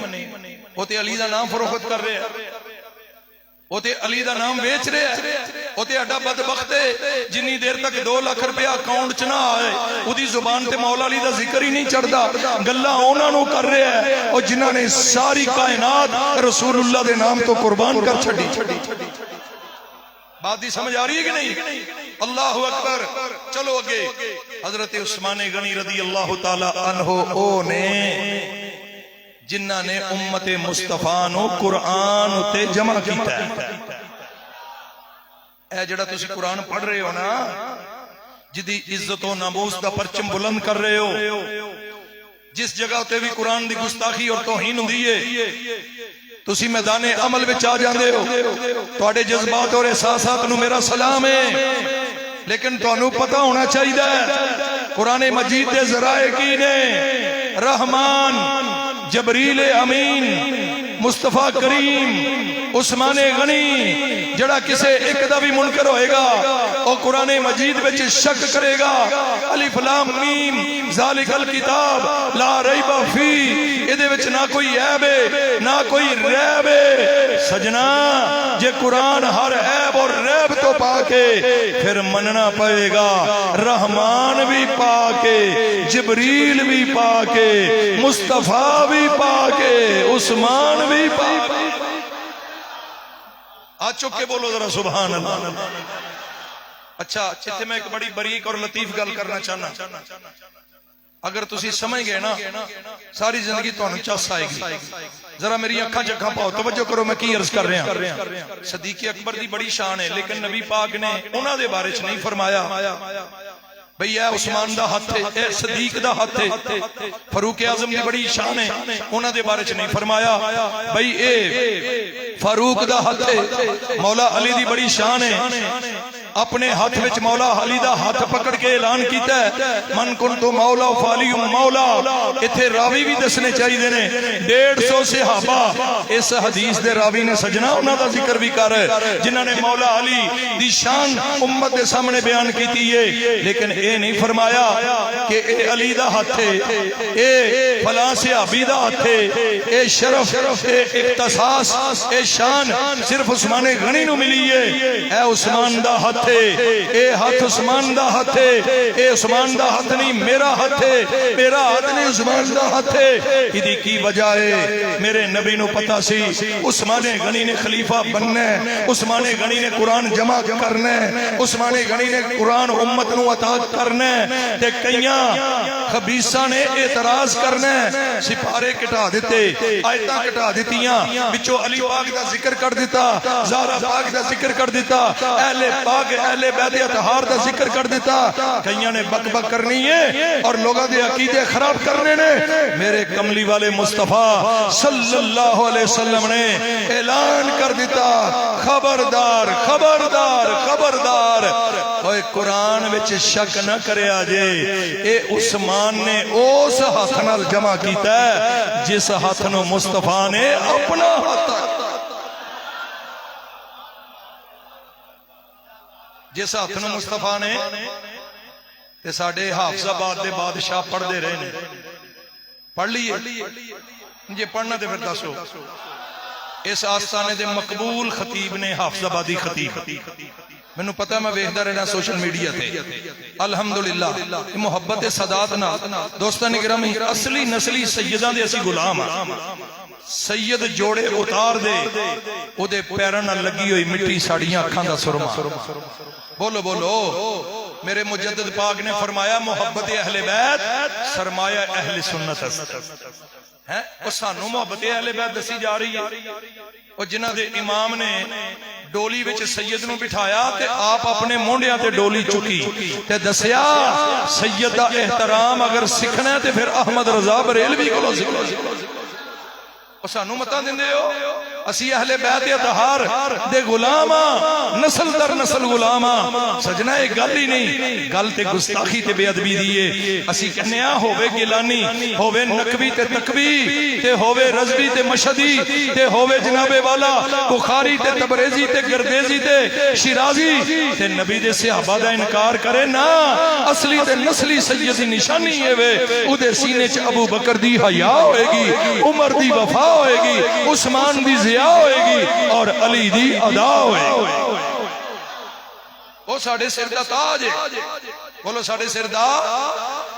وہ تے علی دا نام فروخت کر رہے ہیں، وہ تے علی دا نام بیچ رہے ہیں، وہ تے اڈا بدبخت ہے جنی دیر تک 2 لاکھ روپیہ اکاؤنٹ چنا آئے وہ دی زبان تے مولا علی دا ذکر ہی نہیں چڑھدا، گلہ اونا نو کر رہے ہیں اور جنہاں نے ساری کائنات رسول اللہ دے نام تو قربان کر چھڑی۔ بات دی سمجھ آ رہی ہے کہ نہیں؟ اللہ اکبر۔ چلو اگے، حضرت عثمان غنی رضی اللہ تعالی عنہ او نے جنہ نے امت مصطفیٰ نو قرآن تے جمع کیتا ہے۔ اے جڑا تسی قرآن پڑھ رہے ہو نا، جدی عزت و ناموس دا پرچم بلند کر رہے ہو، جس جگہ تے بھی قرآن دی گستاخی اور توہین ہوندی ہے تسی میدان عمل وچ آ جاندے ہو، تواڈے جذبات اور احساسات نو میرا سلام ہے، لیکن تانوں پتہ ہونا چاہیے قرآن مجید دے ذرائع کی نے، رحمان، جبریل امین، مصطفیٰ کریم، عثمان غنی، جڑا کسے ایک دا بھی منکر ہوئے گا اور قرآن مجید وچ شک کرے گا، الف لام میم ذالک الکتاب لا ریب فیہ، ادھے وچ نہ کوئی عیب ہے نہ کوئی ریب ہے۔ سجنا جے قرآن ہر عیب اور ریب تو پاکے پھر مننا پائے گا، رحمان بھی پاکے، جبریل بھی پاکے، مصطفیٰ بھی پاکے، عثمان بھی پاکے۔ آج چک کے بولو ذرا سبحان اللہ۔ اچھا اتنے میں ایک بڑی بریک اور لطیف گل کرنا چاہنا، اگر تسی سمجھ گئے نا ساری زندگی تو انہوں چاس آئے گی۔ ذرا میری اکھاں چکھاں پاؤ، توجہ کرو میں کی عرض کر رہے ہیں۔ صدیق اکبر دی بڑی شان ہے، لیکن نبی پاک نے انہاں دے بارے چ نہیں فرمایا بھئی اے عثمان دا ہاتھ ہے، اے صدیق دا ہاتھ ہے، فاروق اعظم دی بڑی شان ہے، انہاں دے بارے چ نہیں فرمایا بھئی اے فاروق دا ہاتھ ہے، مولا علی دی بڑی شان ہے، اپنے ہاتھ وچ مولا علی دا ہاتھ پکڑ کے اعلان کیتا ہے من کنتو مولا فالی مولا۔ ایتھے راوی بھی دسنے چاہیے نے 150 صحابہ اس حدیث دے راوی نے سجنا انہاں دا ذکر بھی کر جنہاں نے مولا علی دی شان امت دے سامنے بیان کیتی ہے، لیکن اے نہیں فرمایا کہ اے علی دا ہاتھ ہے، اے فلاں صحابی دا ہاتھ ہے، اے شرف، اے اختصاص، اے شان صرف عثمان غنی نو ملی ہے۔ اے عثمان دا ہاتھ اے ہاتھ عثمان دا ہاتھ ہے، اے عثمان دا ہاتھ نہیں میرا ہاتھ ہے، میرا ہاتھ نہیں عثمان دا ہاتھ ہے۔ ادھی کی وجہ ہے میرے نبی نو پتا سی عثمان غنی نے خلیفہ بننا ہے، عثمان غنی نے قرآن جمع کرنا ہے، عثمان غنی نے قرآن امت نو عطا کرنا ہے، تے کئیاں خبیثاں نے اعتراض کرنا ہے، سپارے کٹا دیتے، آیتاں کٹا دیتیاں، بچو علی پاک دا ذکر کر دیتا، زہرا پاک دا ذکر کر دیتا، اہل پاک اہل بیت اطہار دا ذکر کر دیتا، کئیاں نے بک بک کرنی ہے اور لوگاں دے عقیدے خراب کرنے نے۔ میرے کملی والے مصطفیٰ صلی اللہ علیہ وسلم نے اعلان کر دیتا خبردار خبردار خبردار، اوے قرآن وچ شک نہ کریا جے، اے عثمان نے اس ہاتھ نال جمع کیتا ہے جس ہاتھ نو مصطفیٰ نے اپنا ہاتھ، جس ہاتھ نو مصطفیٰ نے تے ساڈے حافظ آباد دے بادشاہ پڑھ دے رہے نے، پڑھ لیے جی پڑھنا تے پھر دسو۔ اس آستانے دے مقبول خطیب نے حافظ آبادی خطیب، میں نو پتہ میں ویکھدا رہنا سوشل میڈیا تے، الحمدللہ محبت صدات نال دوستان گرامی اصلی نسلی سیداں دے اسی غلام ہاں۔ سید جوڑے اتار دے او دے پیراں نال لگی ہوئی مٹی ساڑیاں اکھاں دا سرما، بولو بولو۔ میرے مجدد پاک نے فرمایا محبت اہل بیت سرمایہ اہل سنت ہے۔ ہے وہ سانو محبت اہل بیت دسی جا رہی ہے اور جنہ دے امام نے ڈولی وچ سید نو بٹھایا تے آپ اپنے مونڈیاں تے ڈولی چکی تے دسیا سید دا احترام اگر سکھنا ہے تے پھر احمد رضا بریلوی کو سکھو اور سانو متا دیندے ہو اسی اہل بیت اطہار دے غلاماں نسل در نسل غلاماں سجنا ایک گل ہی نہیں گل تے گستاخی تے بے ادبی دیئے اسی کہنے ہووے گیلانی ہووے نقوی تے تقوی تے ہووے رضوی تے مشہدی تے ہووے جناب والا بخاری تے تبریزی تے گردیزی تے شیرازی تے نبی دے صحابہ دا انکار کرے نا اصلی تے نسلی سیدی نشانی ہے وے او دے سینے چ ابو بکر دی حیا ہوئے گی عمر دی وفا ہوئے گی عثمان دی ہوئے گی اور علی دی ادا ہوئے گی وہ ساڑھے سردہ تاج ہے بولو ساڑھے سردہ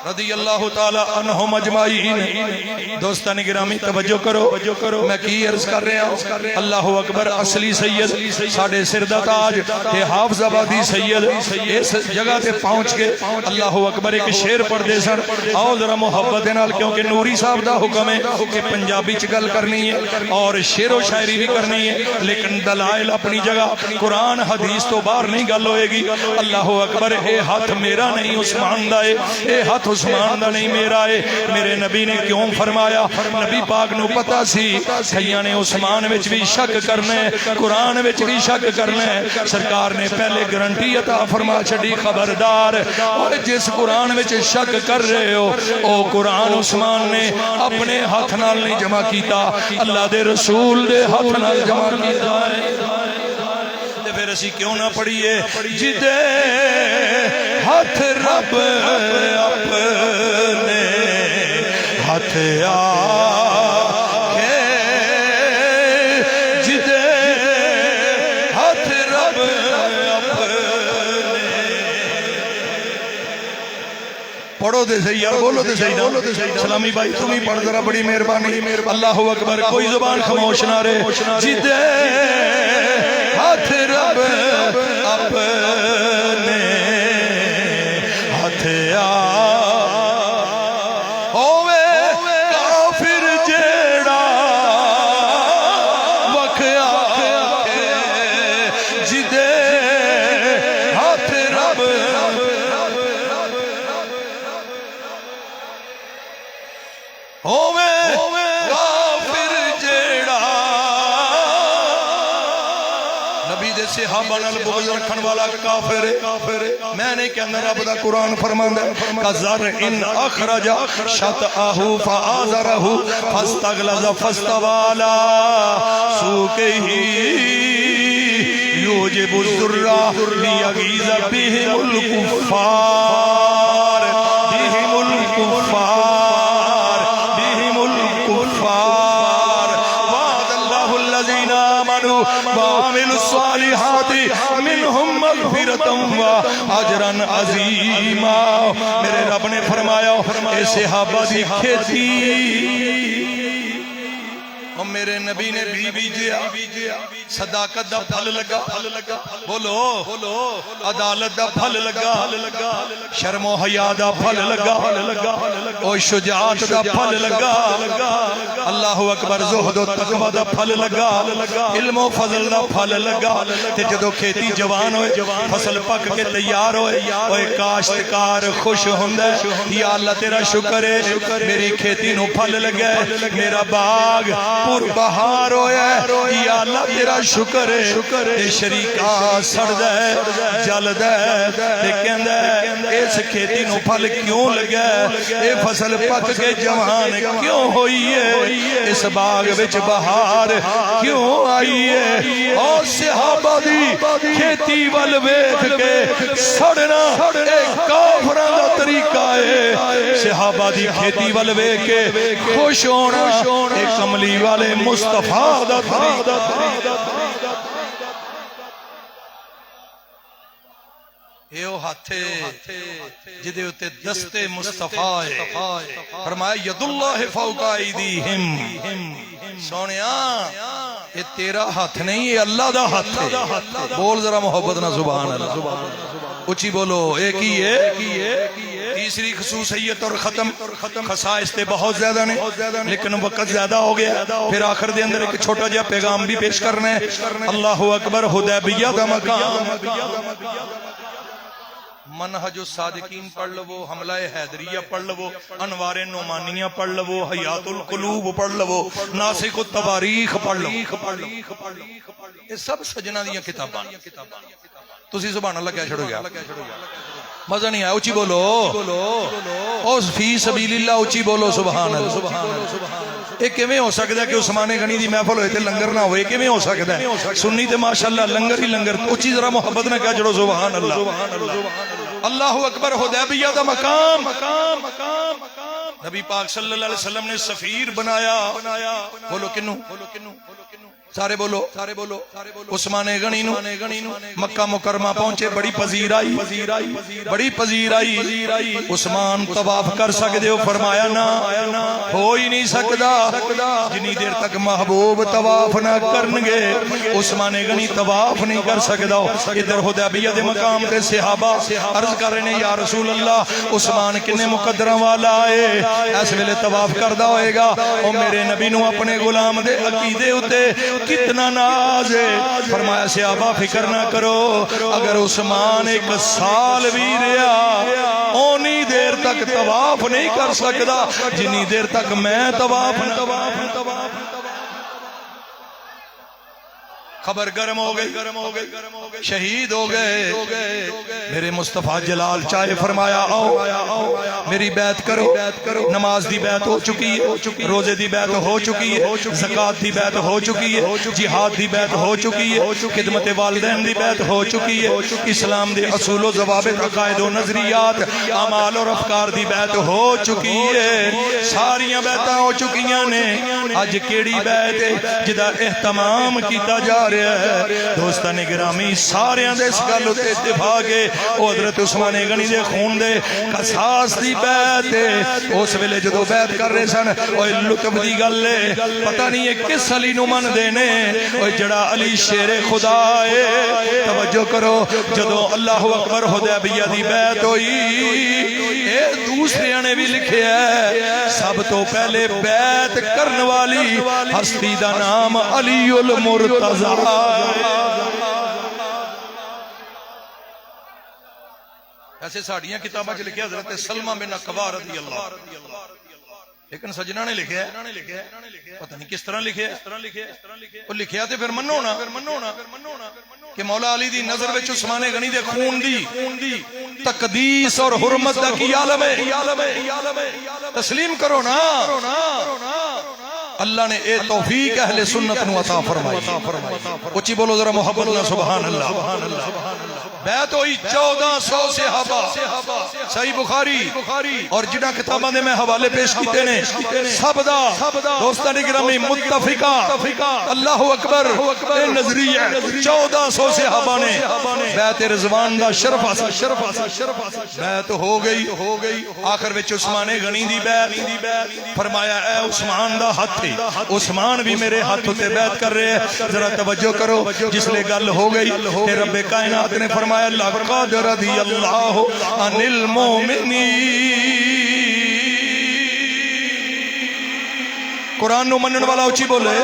رضی اللہ تعالی عنہ مجمعین دوستان گرامی توجہ کرو میں کی عرض کر رہا ہوں اللہ اکبر اصلی سید ساڑھے سردہ تاج تے حافظ آبادی سید اس جگہ تے پہنچ کے اللہ اکبر ایک شعر پڑھ دے سن آؤ ذرا محبت نال کیونکہ نوری صاحب دا حکم ہے کہ پنجابی چ گل کرنی ہے اور شعر و شاعری بھی کرنی ہے لیکن دلائل اپنی جگہ قرآن حدیث تو باہر نہیں گل ہوئے گی اللہ اکبر اے ہاتھ میرا نہیں عثمان دا ہے اے ہاتھ عثمان دا نہیں میرا ہے میرے نبی نے کیوں فرمایا نبی پاک نو پتا سی کئیاں نے عثمان وچ بھی شک کرنا ہے قرآن وچ بھی شک کرنا ہے سرکار نے پہلے گارنٹی عطا فرما چھڈی خبردار اور جس قرآن وچ شک کر رہے ہو او قرآن عثمان نے اپنے ہاتھ نال نہیں جمع کیتا اللہ دے رسول دے ہاتھ نال جمع کیتا ہے پھر اسی کیوں نہ پڑھیے جدے ہاتھ رب اپنے ہاتھ آکے جدے ہاتھ رب اپنے پڑھو دے صحیح یار بولو دے صحیح نا سلامی بھائی تمہیں پڑھ ذرا بڑی مہربانی اللہ اکبر کوئی زبان خاموش نہ رہے جدے ہاتھ رب اپنے ہاتھ ہووے کافر جیڑا وکھ آکھے جدے ہاتھ رب ہووے صحابہ نال بغض رکھن والا کافر ہے میں نے کہنا رب دا قرآن فرماندا ہے کذر ان اخرج شطأہ فآزرہ فاستغلظ فاستوى سوقہ یوجب الذرہ لیغیظ بہم الکفار بہم الکفار بہم الکفار وعد اللہ الذین آمنوا وعملوا الصالحات منہم مغفرتا واجرا عظیما میرے رب نے فرمایا اے صحابہ دی کھیتی اور میرے نبی نے بھی بیجیا صداقت دا پھل لگا بولو عدالت دا پھل لگا شرم و حیا دا پھل لگا او شجاعت دا پھل لگا اللہ اکبر زہد و تقوی دا پھل لگا علم و فضل دا پھل لگا تے جدو کھیتی جوان ہوئے فصل پک کے تیار ہوئے اوے کاشتکار خوش ہوندے یا اللہ تیرا شکر ہے میری کھیتی نو پھل لگے میرا باغ پور بہار ہویا ہے یا اللہ تیرا شکر ہے اے شریکہ سڑ دے جل دے تے کہندے اس کھیتی نو پھل کیوں لگے اے فصل پک کے جوان کیوں ہوئی ہے اس باغ وچ بہار کیوں آئی ہے اور صحابہ دی کھیتی وال ویکھ کے سڑنا اے کافراں دا طریقہ ہے صحابہ دی کھیتی وال ویکھ کے خوش ہونا اے کملی والے مصطفیٰ دا طریقہ ایو ہاتھے جدے ہوتے دستے مصطفیٰ ہے فرمایا ید اللہ فوق ایدیہم سونیا یہ تیرا ہاتھ نہیں یہ اللہ دا ہاتھ ہے بول ذرا محبت نہ سبحان اللہ اچھی بولو ایک ہی ہے تیسری خصوصیت اور ختم خصائص تے بہت زیادہ نے لیکن وقت زیادہ ہو گیا پھر آخر دے اندر ایک چھوٹا جہا پیغام بھی پیش کرنا ہے اللہ اکبر حدیبیہ دا مقام منہج الصادقین پڑھ لو حملہ حیدریہ پڑھ لو انوار نعمانیہ پڑھ لو حیات القلوب پڑھ لو ناسخ التواریخ پڑھ لو یہ سب سجنا دیاں کتاباں تسی سبحان اللہ کہہ چھڑو گیا مزہ نہیں آیا اچھی بولو اوز فی سبیل اللہ اچھی بولو سبحان اللہ ایک کیویں ہو سکتا ہے کہ عثمان غنی دی محفل ہوئے تے لنگر نہ ہوئے کیویں ہو سکتا ہے سنی تے ماشاءاللہ لنگر ہی لنگر اچھی ذرا محبت نہ کہہ چھڑو سبحان اللہ اللہ اکبر حدیبیہ دا مقام نبی پاک صلی اللہ علیہ وسلم نے سفیر بنایا بولو کنو سارے بولو عثمان غنی نو مکہ مکرمہ پہنچے بڑی پذیر آئی عثمان طواف کر سکتے ہو فرمایا نہ ہو ہی نہیں سکتا جنی دیر تک محبوب طواف نہ کرنگے عثمان غنی طواف نہیں کر سکتا ادھر حدیبیہ دے مقام تے صحابہ عرض کر رہے ہیں یا رسول اللہ عثمان کنے مقدرہ والا ہے اس ویلے طواف کردہ ہوئے گا او میرے نبی نو اپنے غلام دے عقیدے ہوتے کتنا ناز ہے فرمایا صحابہ فکر نہ کرو اگر عثمان ایک سال بھی رہا اونی دیر تک طواف نہیں کر سکتا جنی دیر تک میں طواف خبر گرم ہو گئی شہید ہو گئے میرے مصطفیٰ جلال چاہے فرمایا آؤ میری بیعت کرو نماز دی بیعت ہو چکی ہے روزے دی بیعت ہو چکی ہے زکوٰۃ دی بیعت ہو چکی ہے جہاد دی بیعت ہو چکی ہے خدمت والدین دی بیعت ہو چکی ہے اسلام دے اصول و ضوابط عقائد و نظریات اعمال اور افکار دی بیعت ہو چکی ہے ساریاں بیعتاں ہو چکیاں نے اج کیڑی بیعت ہے جدا اہتمام کیتا جا دوستان گرامی سارے دے اس گل تے اتفاق ہے او حضرت عثمان غنی دے خون دے قصاص دی بیعت ہے اس ویلے جدو بیعت کر رہے سن اوے لطف دی گل ہے پتہ نہیں ہے کس علی نو من دے نے اوے جڑا علی شیر خدا ہے توجہ کرو جدو اللہ اکبر حدیبیہ دی بیعت ہوئی اے دوسرے نے بھی لکھیا ہے سب تو پہلے بیعت کرن والی ہستی دا نام علی المرتضی ایسے ساڑیاں کتاباں چ لکھیا حضرت سلمہ بن اکوا رضی اللہ لیکن سجنہ نے لکھیا پتہ نہیں کس طرح لکھیا وہ لکھیا تے پھر منو نا کہ مولا علی دی نظر وچ عثمان غنی دے خون دی تقدیس اور حرمت دا کی عالم ہے تسلیم کرو نا اللہ نے اے توفیق اہل سنت نو عطا فرمائی اچھی بولو ذرا محبت اللہ سبحان اللہ بیعت ہوئی 1400 صحابہ صحیح بخاری اور جنہ کتاباں دے میں حوالے پیش کیتے نے سب دا دوستان گرامی متفقہ اللہ اکبر اے نظریہ 1400 صحابہ نے بیعت رضوان دا شرف حاصل بیعت ہو گئی آخر وچ عثمان غنی دی بیعت فرمایا اے عثمان دا ہاتھ عثمان بھی میرے ہاتھوں تے بیعت کر رہے ہیں ذرا توجہ کرو جس لئے گل ہو گئی کہ رب کائنات نے فرمایا لقد رضی اللہ عن المؤمنین قرآن نو منن والا اچھی بولے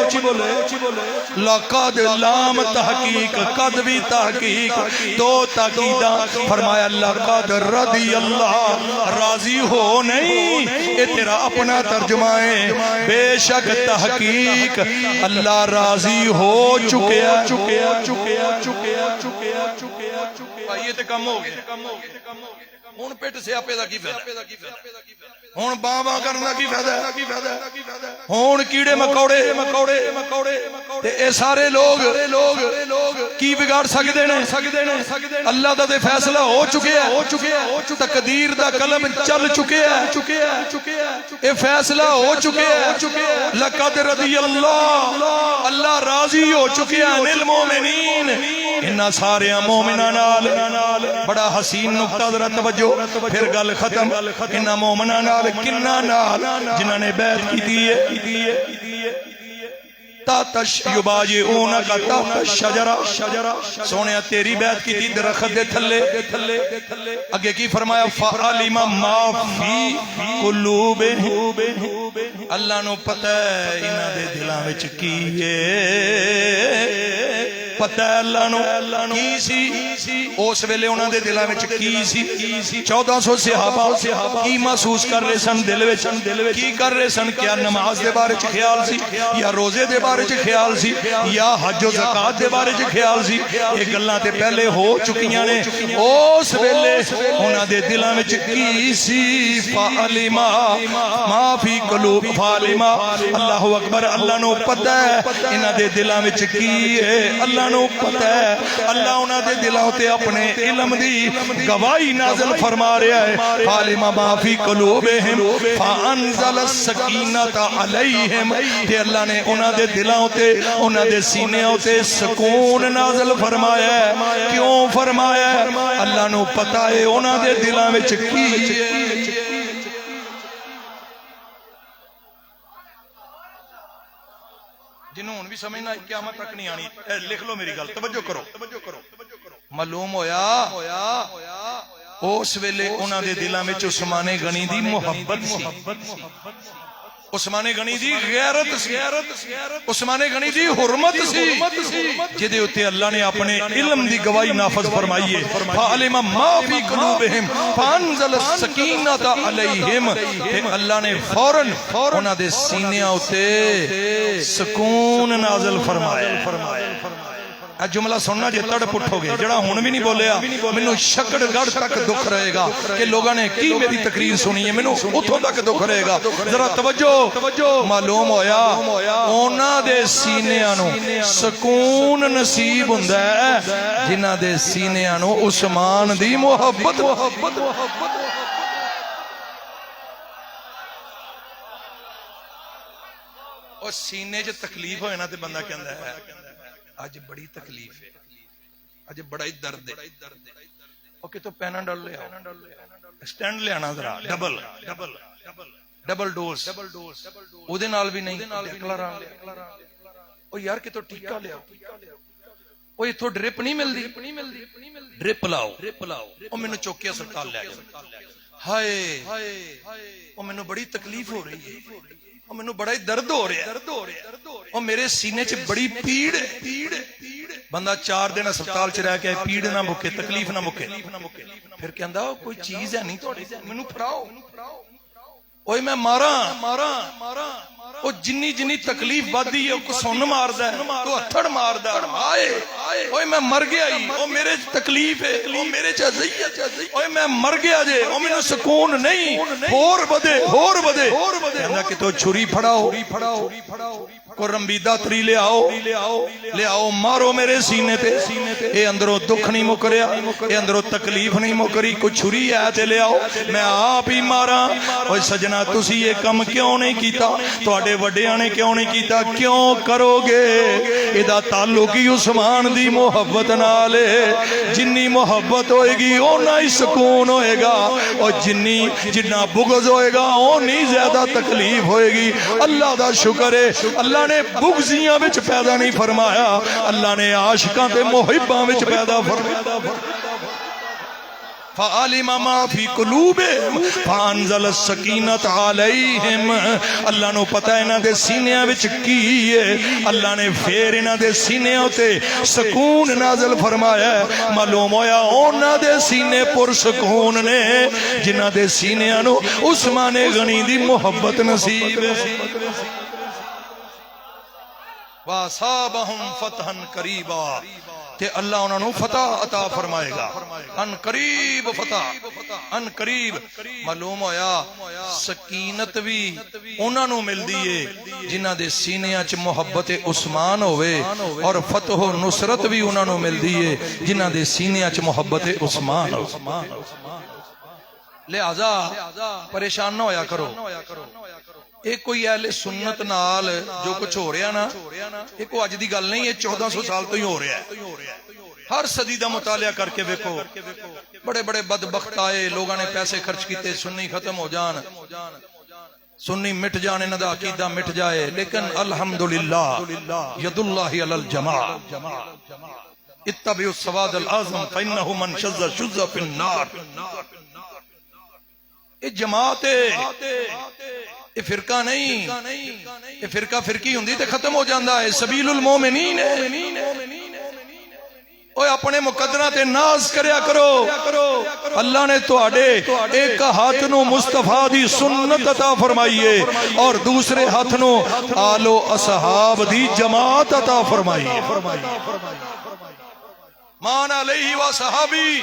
لقد لام تحقیق قد بھی تحقیق دو تاکیدہ فرمایا لقد رضی اللہ راضی ہو نہیں یہ تیرا اپنا ترجمہ ہے بے شک تحقیق اللہ راضی ہو چکیا یہ تے کم ہو گئے ہون پیٹ سے آپے دا کی فیدہ ہون باں کرنا کی فیدہ ہون کیڑے مکوڑے تے اے سارے لوگ کی بگاڑ سکدے نے اللہ دا دے فیصلہ ہو چکے ہیں تقدیر دا قلم چل چکے ہیں اے فیصلہ ہو چکے ہیں لقد رضی اللہ راضی ہو چکے ہیں المومنین انہاں سارے مومناں نال بڑا حسین نقطہ ذرا توجہ پھر گل ختم انہاں مومناں نال کناں نال جنہاں نے بیعت کیتی ہے یبایعونک تحت الشجرہ، سونے تیری بیعت کی تھی درخت دے تھلے، اگے کی فرمایا فعلم ما فی قلوبہم، اللہ نو پتہ ہے انہاں دے دلاں وچ کی ہے، پتہ ہے اللہ نو کی سی اس ویلے انہاں دے دلاں وچ کی سی۔ 1400 صحابہ کی محسوس کر رہے سن دل وچ، کی کر رہے سن؟ کیا نماز دے بارے چ خیال سی، یا روزے دے بارے چ خیال سی، یا حج و زکات دے بارے چ خیال سی؟ یہ گلاں تے پہلے ہو چکیاں نے۔ اس ویلے انہاں دے دلاں وچ کی سی؟ فعلم ما فی قلوب، فعلم، اللہ اکبر، اللہ نو پتہ ہے انہاں دے دلاں وچ کی ہے، اللہ نو پتہ ہے۔ اللہ انہاں دے دلاں تے اپنے علم دی گواہی نازل فرما رہا ہے۔ فعلم ما فی قلوبہم فانزل السکینۃ علیہم، تے اللہ نے انہاں دے دلاں تے، انہاں دے سینیاں تے سکون نازل فرمایا ہے۔ کیوں فرمایا ہے؟ اللہ نو پتہ ہے انہاں دے دلاں وچ کی ہے۔ جنہوں بھی سمجھنا قیامت تک نہیں آنی، لکھ لو میری گل، توجہ کرو۔ معلوم ہویا اس ویلے انہاں دے دلاں وچ عثمان غنی دی محبت سی، عثمان غنی دی غیرت سی، عثمان غنی دی حرمت سی، جدے اتے اللہ نے اپنے علم دی گواہی نافذ فرمائی ہے۔ فعلم ما فی قلوبہم فانزل السکینۃ علیہم، اللہ نے فوراً انہاں دے سینیاں اتے سکون نازل فرمایا۔ اے جملہ سننا جے تڑ پٹھو گے، جڑا ہن بھی نہیں بولیا مینوں شکڑ گڑھ تک دکھ رہے گا کہ لوگاں نے کی میری تقریر سنی ہے، مینوں اتھوں تک دکھ رہے گا۔ ذرا توجہ، معلوم ہویا انہاں دے سینیاں نو سکون نصیب ہوندا ہے جنہاں دے سینیاں نو عثمان دی محبت۔ اور سینے جو تکلیف ہوئے نا تے بندہ کہندا ہے آج بڑی تکلیف ہے، آج بڑا ہی درد ہے، اوکے تو پیناڈول لے آؤ، سٹینڈ لے آنا ذرا، ڈبل ڈوز، او دے نال بھی نہیں، ڈیکلاران لے او یار کہ تو ٹیکا لے آؤ، او یہ تو ڈرپ نہیں مل دی، ڈرپ لاؤ، او میں نے چوکی اسپتال لے گیا، ہائے او میں نے بڑی تکلیف ہو رہی ہے، اور میں نے بڑا ہی درد ہو رہا ہے، اور میرے سینے چ بڑی پیڑ ہے۔ بندہ 4 دن اسپتال چ رہ کے پیڑ نہ مکے، تکلیف نہ مکے، پھر کہندا کوئی چیز ہے نہیں تھوڑی مینوں پھڑاؤ، اوے میں ماراں، او جنی تکلیف بدی ہے او سن ماردا ہے، تو ہتھڑ ماردا ہے، ہائے اوے میں مر گیا ہی، او میرے تکلیف ہے، او میرے چ اذیت، اوے میں مر گیا جے، او مینوں سکون نہیں، ہور بدے کہندا کہ تو چھری پھڑاؤ، کو رمبیدہ تری لے آؤ، مارو میرے سینے تے، اے اندروں دکھ نہیں مکریا، اے اندروں تکلیف نہیں مکری، کوئی چھری ہے تے لے آؤ، میں آپ ہی ماراں۔ اوے سجنا تسی یہ کم کیوں نہیں کیتا؟ تواڈے وڈیاں نے کیوں نہیں کیتا؟ کیوں کرو گے؟ ادا تعلق ہی عثمان دی محبت نال ہے، جنی محبت ہوئے گی اونا ہی سکون ہوئے گا، اور جنہ بغض ہوئے گا اونی زیادہ تکلیف ہوئے گی۔ اللہ دا شکر ہے اللہ نے بغضیاں وچ پیدا نہیں فرمایا، اللہ نے عاشقاں تے محباں وچ پیدا فرمایا۔ فعلم ما فی قلوبہم فانزل السکینۃ علیہم، اللہ نو پتہ ہے انہاں دے سینیاں وچ کی ہے، اللہ نے پھر انہاں دے سینیاں تے سکون نازل فرمایا ہے۔ معلوم ہویا انہاں دے سینے پر سکون نے جنہاں دے سینیاں نو عثمان غنی دی محبت نصیب ہے۔ وَأَصَابَهُمْ فَتْحًا قَرِيبًا، کہ اللہ انہوں نے فتح عطا فرمائے گا، ان قریب فتح، ان قریب۔ معلوم ہویا سکینت بھی انہوں نے مل دیئے جنہ دے سینیاں چ محبت عثمان ہوئے، اور فتح و نصرت بھی انہوں نے مل دیئے جنہ دے سینیاں چ محبت عثمان ہوئے۔ لہذا پریشان نہ ہویا کرو، ایک کوئی اہل سنت نال جو کچھ ہو رہا نا، ایک کوئی اج دی گل نہیں، یہ 1400 سال تو ہی ہو رہا ہے۔ ہر صدی دا مطالعہ کر کے دیکھو، بڑے بڑے بدبخت آئے، لوگاں نے پیسے خرچ کیتے، سنی ختم ہو جان، سنی مٹ جانے نہ دا عقیدہ مٹ جائے، لیکن الحمدللہ ید اللہ علی الجماع، اتبعوا السواد الاعظم فانه من شذ شذ فی النار۔ یہ جماعت ہے، یہ فرقہ نہیں، یہ فرقہ فرقی ہوندی تے ختم ہو جاندہ ہے، سبیل المومنین ہے۔ اوہ اپنے مقدرہ تے ناز کریا کرو، اللہ نے تو آڑے ایک ہاتھ نو مصطفیٰ دی سنت عطا فرمائیے اور دوسرے ہاتھ نو آل و اصحاب دی جماعت عطا فرمائیے۔ مان علیہ و صحابی،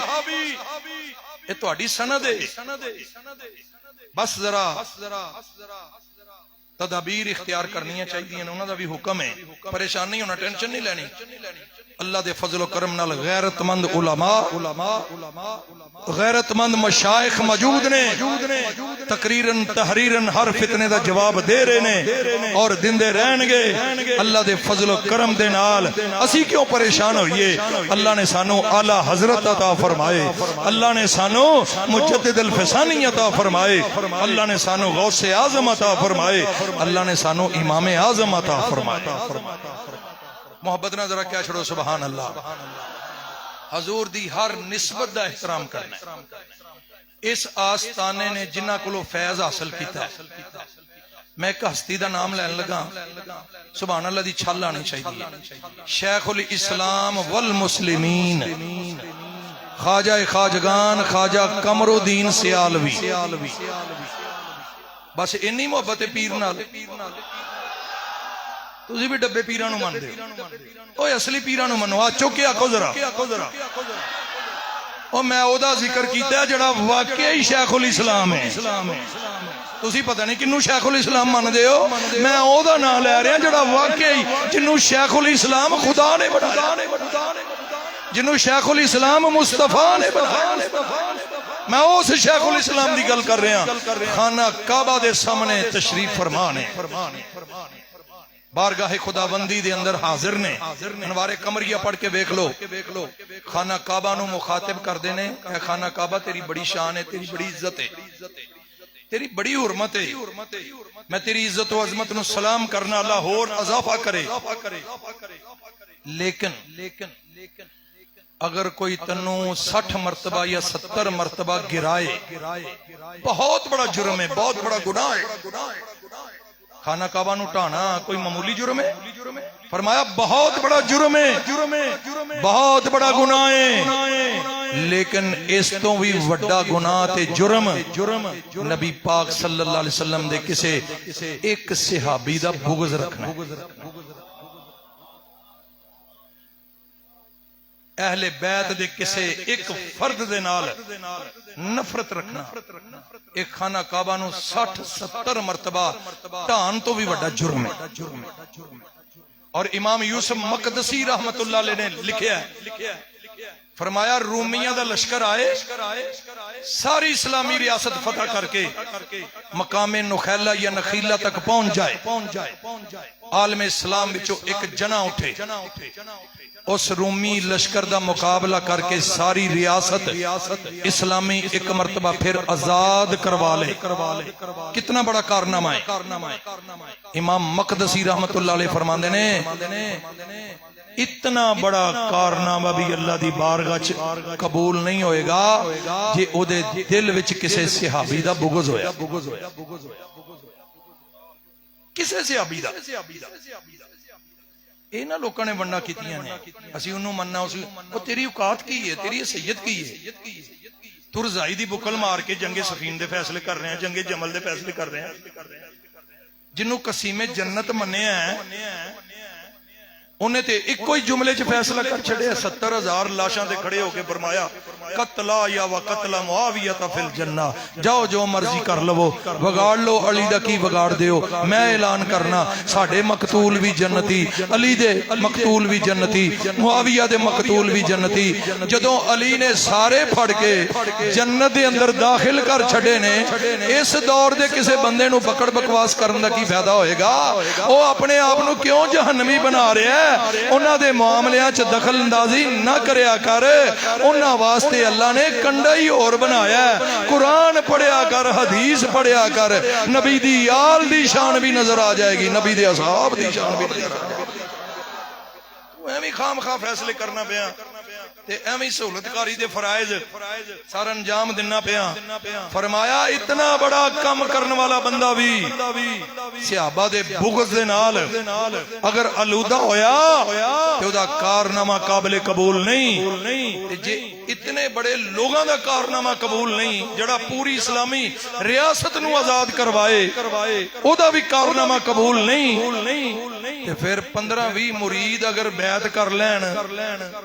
یہ تو آڑی سند ہے۔ بس ذرا تدابیر اختیار کرنی چاہیے، انہوں نے بھی حکم ہے، پریشان نہیں ہونا، ٹینشن نہیں لینی۔ اللہ دے فضل و کرم نال غیرت مند علماء، غیرت مند مشائخ موجود نے، تقریراً تحریراً ہر فتنے دا جواب دے رہے نے اور دن دے رہن گے۔ اللہ دے فضل و کرم دے نال اسی کیوں پریشان ہوئیے؟ اللہ نے سانو اعلیٰ حضرت عطا فرمائے، اللہ نے سانو مجدد الفسانی عطا فرمائے، اللہ نے سانو غوث اعظم عطا فرمائے، اللہ نے سانو امام اعظم عطا فرمائے۔ محبت نہ ذرا کیا چھڑو سبحان اللہ۔ حضور دی ہر نسبت دا احترام کرنا ہے۔ اس آستانے نے جنہ کلو فیض حاصل کیتا ہے، میں ایک ہستی دا نام لین لگا، سبحان اللہ دی چھل آنی چاہیے، شیخ الاسلام والمسلمین خواجہ خواجگان خواجہ قمر الدین سیالوی۔ بس انی محبت پیر نال، تسی بھی ڈبے پیرانو مان دے اوہ اصلی پیرانو منو، آج چوکے آکھو ذرا۔ اور میں او دا ذکر کیتا ہے جڑا واقعی شیخ الاسلام ہے، تسی پتہ نہیں کنو شیخ الاسلام مان دے ہو، میں او دا نام لے رہے ہیں جڑا واقعی جنو شیخ الاسلام خدا نے بنایا، جنو شیخ الاسلام مصطفیٰ نے بنایا۔ میں اس شیخ الاسلام دی گل کر رہے ہیں، خانہ کعبہ دے سامنے تشریف فرمانے، بارگاہ خداوندی دے اندر حاضر نے، انوار قمریہ پڑھ کے بیک لو، خانہ کعبہ نو مخاطب کر دینے، اے خانہ کعبہ تیری بڑی شان ہے، تیری بڑی عزت ہے، تیری بڑی حرمت ہے، میں تیری عزت و عظمت نو سلام کرنا، اللہ اور اضافہ کرے، لیکن اگر کوئی تنو 60 مرتبہ یا 70 مرتبہ گرائے، بہت بڑا جرم ہے، بہت بڑا گناہ ہے۔ خانہ کعبہ نو ٹانا کوئی معمولی جرم ہے؟ فرمایا بہت بڑا جرم ہے، بہت بڑا گناہ ہے، لیکن اس تو بھی وڈا گناہ تے جرم نبی پاک صلی اللہ علیہ وسلم دے کسے ایک صحابی دا بغض رکھنا ہے، اہل بیت دے کسے ایک فرد دے نال نفرت رکھنا، ایک خانہ کعبہ نو 60-70 مرتبہ ٹان تو بھی بڑا جرم ہے۔ اور امام یوسف مقدسی رحمت اللہ علیہ نے لکھیا ہے، فرمایا رومیہ دا لشکر آئے، ساری اسلامی ریاست فتح کر کے مقام نخیلہ یا نخیلہ تک پہنچ جائے، عالم اسلام بچو ایک جنا اٹھے، اس رومی لشکر دا مقابلہ کر کے ساری ریاست اسلامی ایک مرتبہ پھر آزاد کروا لے، کتنا بڑا کارنامہ ہے۔ امام مقدسی رحمت اللہ علیہ فرماندے نے اتنا بڑا کارنامہ بھی اللہ دی بارگاہ چ قبول نہیں ہوئے گا جے او دے دل وچ کسے صحابی دا بغض ہویا، کسے صحابی دا۔ اے نا لوکاں نے ونڈا کیتیاں نے، اسی انہوں مننا، وہ تیری اوقات کی ہے، تیری سید کی ہے، تو رضائی دی بکل مار کے جنگ سفین دے فیصلے کر رہے ہیں، جنگ جمل دے فیصلے کر رہے ہیں، جنہوں قسیم جنت مننے ہیں انہیں تے ایک کوئی جملے چ فیصلہ کر چھڑے 70,000 لاشاں دے کھڑے ہو کے فرمایا قتلا یا وقتل معاویہ فی الجنہ، جاؤ جو مرضی کر لو، وگاڑ لو، علی دا کی وگاڑ دیو، میں اعلان کرنا ساڑھے مقتول بھی جنتی، علی دے مقتول بھی جنتی، معاویہ دے مقتول بھی جنتی۔ جدوں علی نے سارے پھڑ کے جنت دے اندر داخل کر چھڑے نے، اس دور دے کسے بندے نو بکڑ بکواس کرن دا کی فائدہ ہوئے گا؟ وہ اپنے آپ نو کیوں جہنمی بنا رہے ہیں؟ انہاں دے معاملیاں چ دخل اندازی نہ کریا کر، انہاں واسطے واسطے اللہ نے کنڈا ہی اور بنایا ہے۔ قرآن پڑھیا کر، حدیث پڑھیا کر، نبی دی آل دی شان بھی نظر آ جائے گی، نبی دے اصحاب دی شان بھی نظر آ جائے گی۔ تو ایویں خام خواہ فیصلے کرنا پیا تے ایویں سہولت کاری دے فرائض سارا انجام دینا پیا۔ فرمایا اتنا بڑا کم کرنے والا بندہ بھی صحابہ دے بغض دے نال اگر آلودہ ہویا تے او دا کارنامہ قابل قبول نہیں، تے جے اتنے بڑے لوگاں دا کارنامہ قبول نہیں جڑا پوری اسلامی ریاست نو آزاد کروائے، او دا بھی کارنامہ قبول نہیں، تے پھر 15-20 مرید اگر بیعت کر لین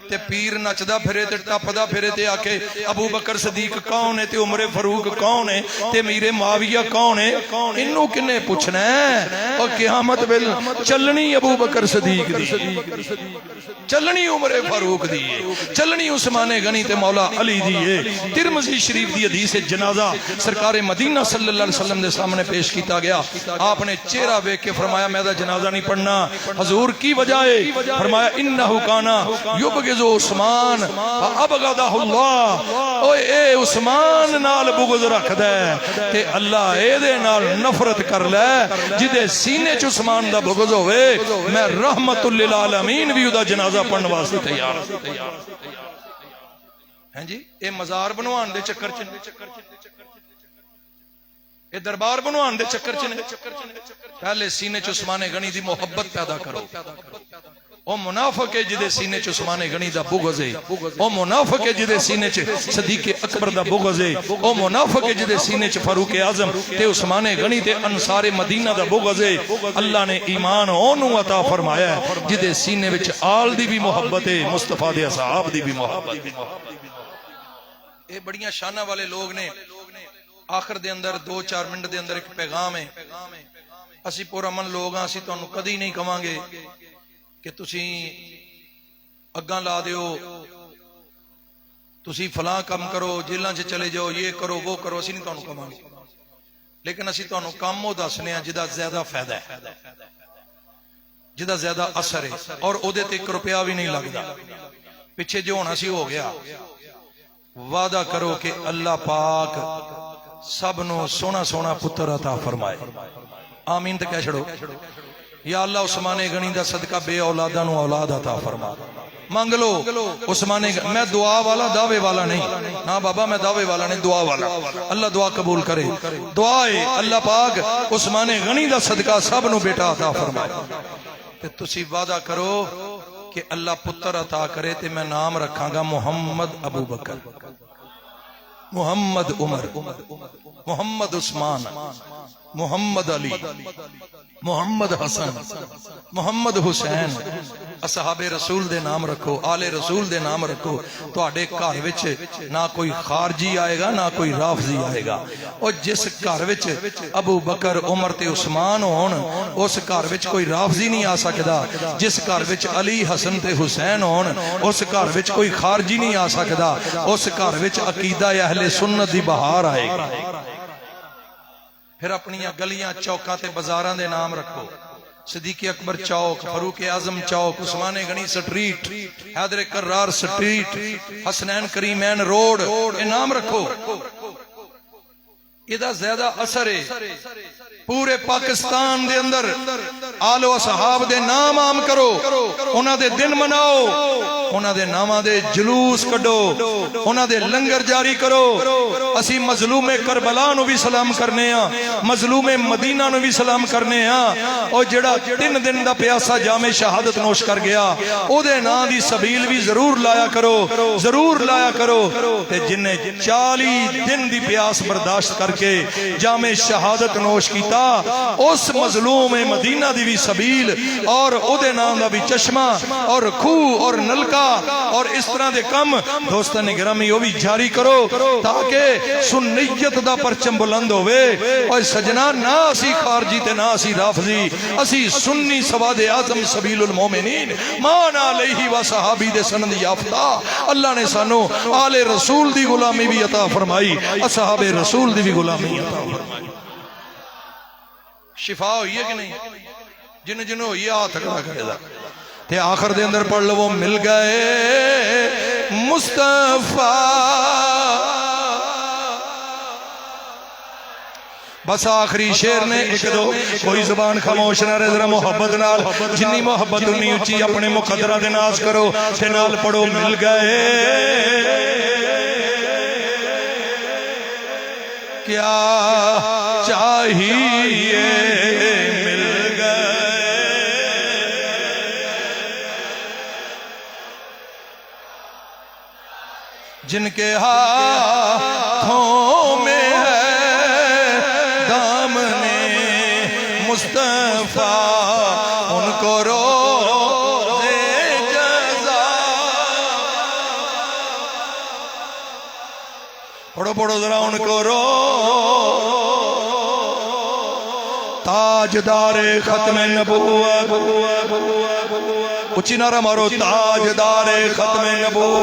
تے پیر نچدا پھرے تے ٹپدا پھرے تے آکے ابو بکر صدیق کون ہے تے عمر فاروق کون ہے تے میر معاویہ کون ہے، انہوں کنے پوچھنا ہے؟ اور قیامت بل چلنی ابو بکر صدیق دی، چلنی عمر فاروق دی، چلنی عثمان غنی تے مولا علی دی۔ ترمذی شریف دی حدیث جنازہ سرکار مدینہ صلی اللہ علیہ وسلم دے سامنے پیش کیتا گیا۔ آپ نے چہرہ دیکھ کے فرمایا میں دا جنازہ نہیں پڑھنا۔ حضور کی وجہ ہے؟ فرمایا انہو کانا یبغض عثمان ابغضہ اللہ، اے عثمان نال بغض رکھ دے تے اللہ اے دے نال نفرت کر لے۔ جدے سینے چ عثمان دا بغض ہوئے میں رحمت للعالمین بھی دا جنازہ پڑھنے واسطے تیار ہیں جی۔ اے مزار بنوان دے چکر چ اے دربار بنوان دے چکر چ پہلے سینے چ عثمان غنی دی محبت پیدا کرو۔ او منافق ہے جدے سینے چ عثمان غنی دا بغض ہے، او منافق ہے جدے سینے چ صدیق اکبر دا بغض ہے، او منافق ہے جدے سینے چ فاروق اعظم تے عثمان غنی تے انصار مدینہ دا بغض ہے۔ اللہ نے ایمان اونوں عطا فرمایا ہے جدے سینے وچ آل دی بھی محبت ہے، مصطفیٰ دے اصحاب دی بھی محبت۔ اے بڑیاں شاناں والے لوگ نے۔ آخر دے اندر 2-4 منٹ دے اندر ایک پیغام ہے۔ اسی پرامن لوگ ہاں، اسی تانوں کدی نہیں کہاں گے کہ تسی اگاں لا دیو، تسی فلاں کم کرو، جیلاں چ چلے جاؤ، یہ کرو وہ کرو، اسی نہیں تانوں کہاں گے، لیکن اسی تانوں کام وہ دسنے ہیں جدا زیادہ فائدہ ہے، جدا زیادہ اثر ہے، اور او دے تے 1 روپیہ بھی نہیں لگدا۔ پیچھے جو ہونا سی ہو گیا۔ وعدہ کرو کہ اللہ پاک سب نو سونا سونا پتر عطا فرمائے۔ آمین تے کہہ چھڑو۔ یا اللہ عثمان غنی دا صدقہ بے اولاداں نو اولاد عطا فرما۔ مانگ لو عثمان غنی، میں دعا والا دعوے والا نہیں، نا بابا میں دعوے والا نہیں، دعا والا۔ اللہ دعا قبول کرے۔ دعا ہے اللہ پاک عثمان غنی دا صدقہ سب نو بیٹا عطا فرمائے۔ تے تسی وعدہ کرو کہ اللہ پتر عطا کرے تے میں نام رکھاں گا محمد ابو بکر، محمد عمر، محمد عثمان، محمد علی، محمد حسن، محمد حسین۔ اصحاب رسول دے نام رکھو، آل رسول دے نام رکھو۔ تواڈے گھر وچ نہ کوئی خارجی آئے گا نہ کوئی رافضی آئے گا۔ اور جس گھر وچ ابو بکر عمر تے عثمان ہون اس گھر وچ کوئی رافضی نہیں آ سکدا۔ جس گھر وچ علی حسن تے حسین ہون اس گھر وچ کوئی خارجی نہیں آ سکدا۔ اس گھر وچ عقیدہ اہل سنت دی بہار آئے گی۔ پھر اپنی گلیاں چوکاں تے بازاراں دے نام رکھو۔ صدیق اکبر چوک، فاروق اعظم چوک، عثمان غنی سٹریٹ، حیدر کرار سٹریٹ، حسنین کریمین روڈ، یہ نام رکھو۔ یہ دا زیادہ اثر ہے۔ پورے پاکستان دے اندر آل و اصحاب دے نام عام کرو، انہاں دے دن مناؤ، انہاں دے ناماں دے جلوس کڈو، انہاں دے لنگر جاری کرو۔ اسی مظلوم کربلا نو بھی سلام کرنے ہاں، مظلوم مدینہ نو بھی سلام کرنے ہاں۔ اور جڑا 3 دن دا پیاسا جام شہادت نوش کر گیا او دے نام دی سبیل بھی ضرور لایا کرو، ضرور لایا کرو۔ تے جن نے 40 دن دی پیاس برداشت کر کے جام شہادت نوش کیتا اس مظلوم مدینہ دی بھی سبیل اور او دے نام دا بھی چشمہ اور کھو اور نلکا اور اس طرح دے کم دوستان گرامی وہ بھی جاری کرو تاکہ سنیت دا پرچم بلند ہوئے۔ اور سجنا نہ اسی خارجی تے نہ اسی رافضی، اسی سنی سواد اعظم سبیل المومنین مان علیہ و صحابی دے سند یافتہ۔ اللہ نے سانو آل رسول دی غلامی بھی عطا فرمائی، اصحاب رسول دی بھی غلامی عطا فرمائی۔ شفا ہوئی ہے کہ نہیں؟ جن جنہوں ہوئی ہے ہاتھ کھڑا کرے دا تے آخر دے اندر پڑھ لو وہ مل گئے مصطفیٰ۔ بس آخری شیر نے ایک دو کوئی زبان خاموش نہ رہے ذرا محبت نال جنی محبت انی اچھی اپنے مقدرہ دے ناز کرو تے نال پڑھو مل گئے کیا چاہیے مل گئے جن کے ہاتھوں میں مصطفیٰ ان کو روزے جزا پڑھو پڑھو ذرا ان کو تاجدار ختم نبوت اچھی نعرہ مارو تاجدار ختم نبوت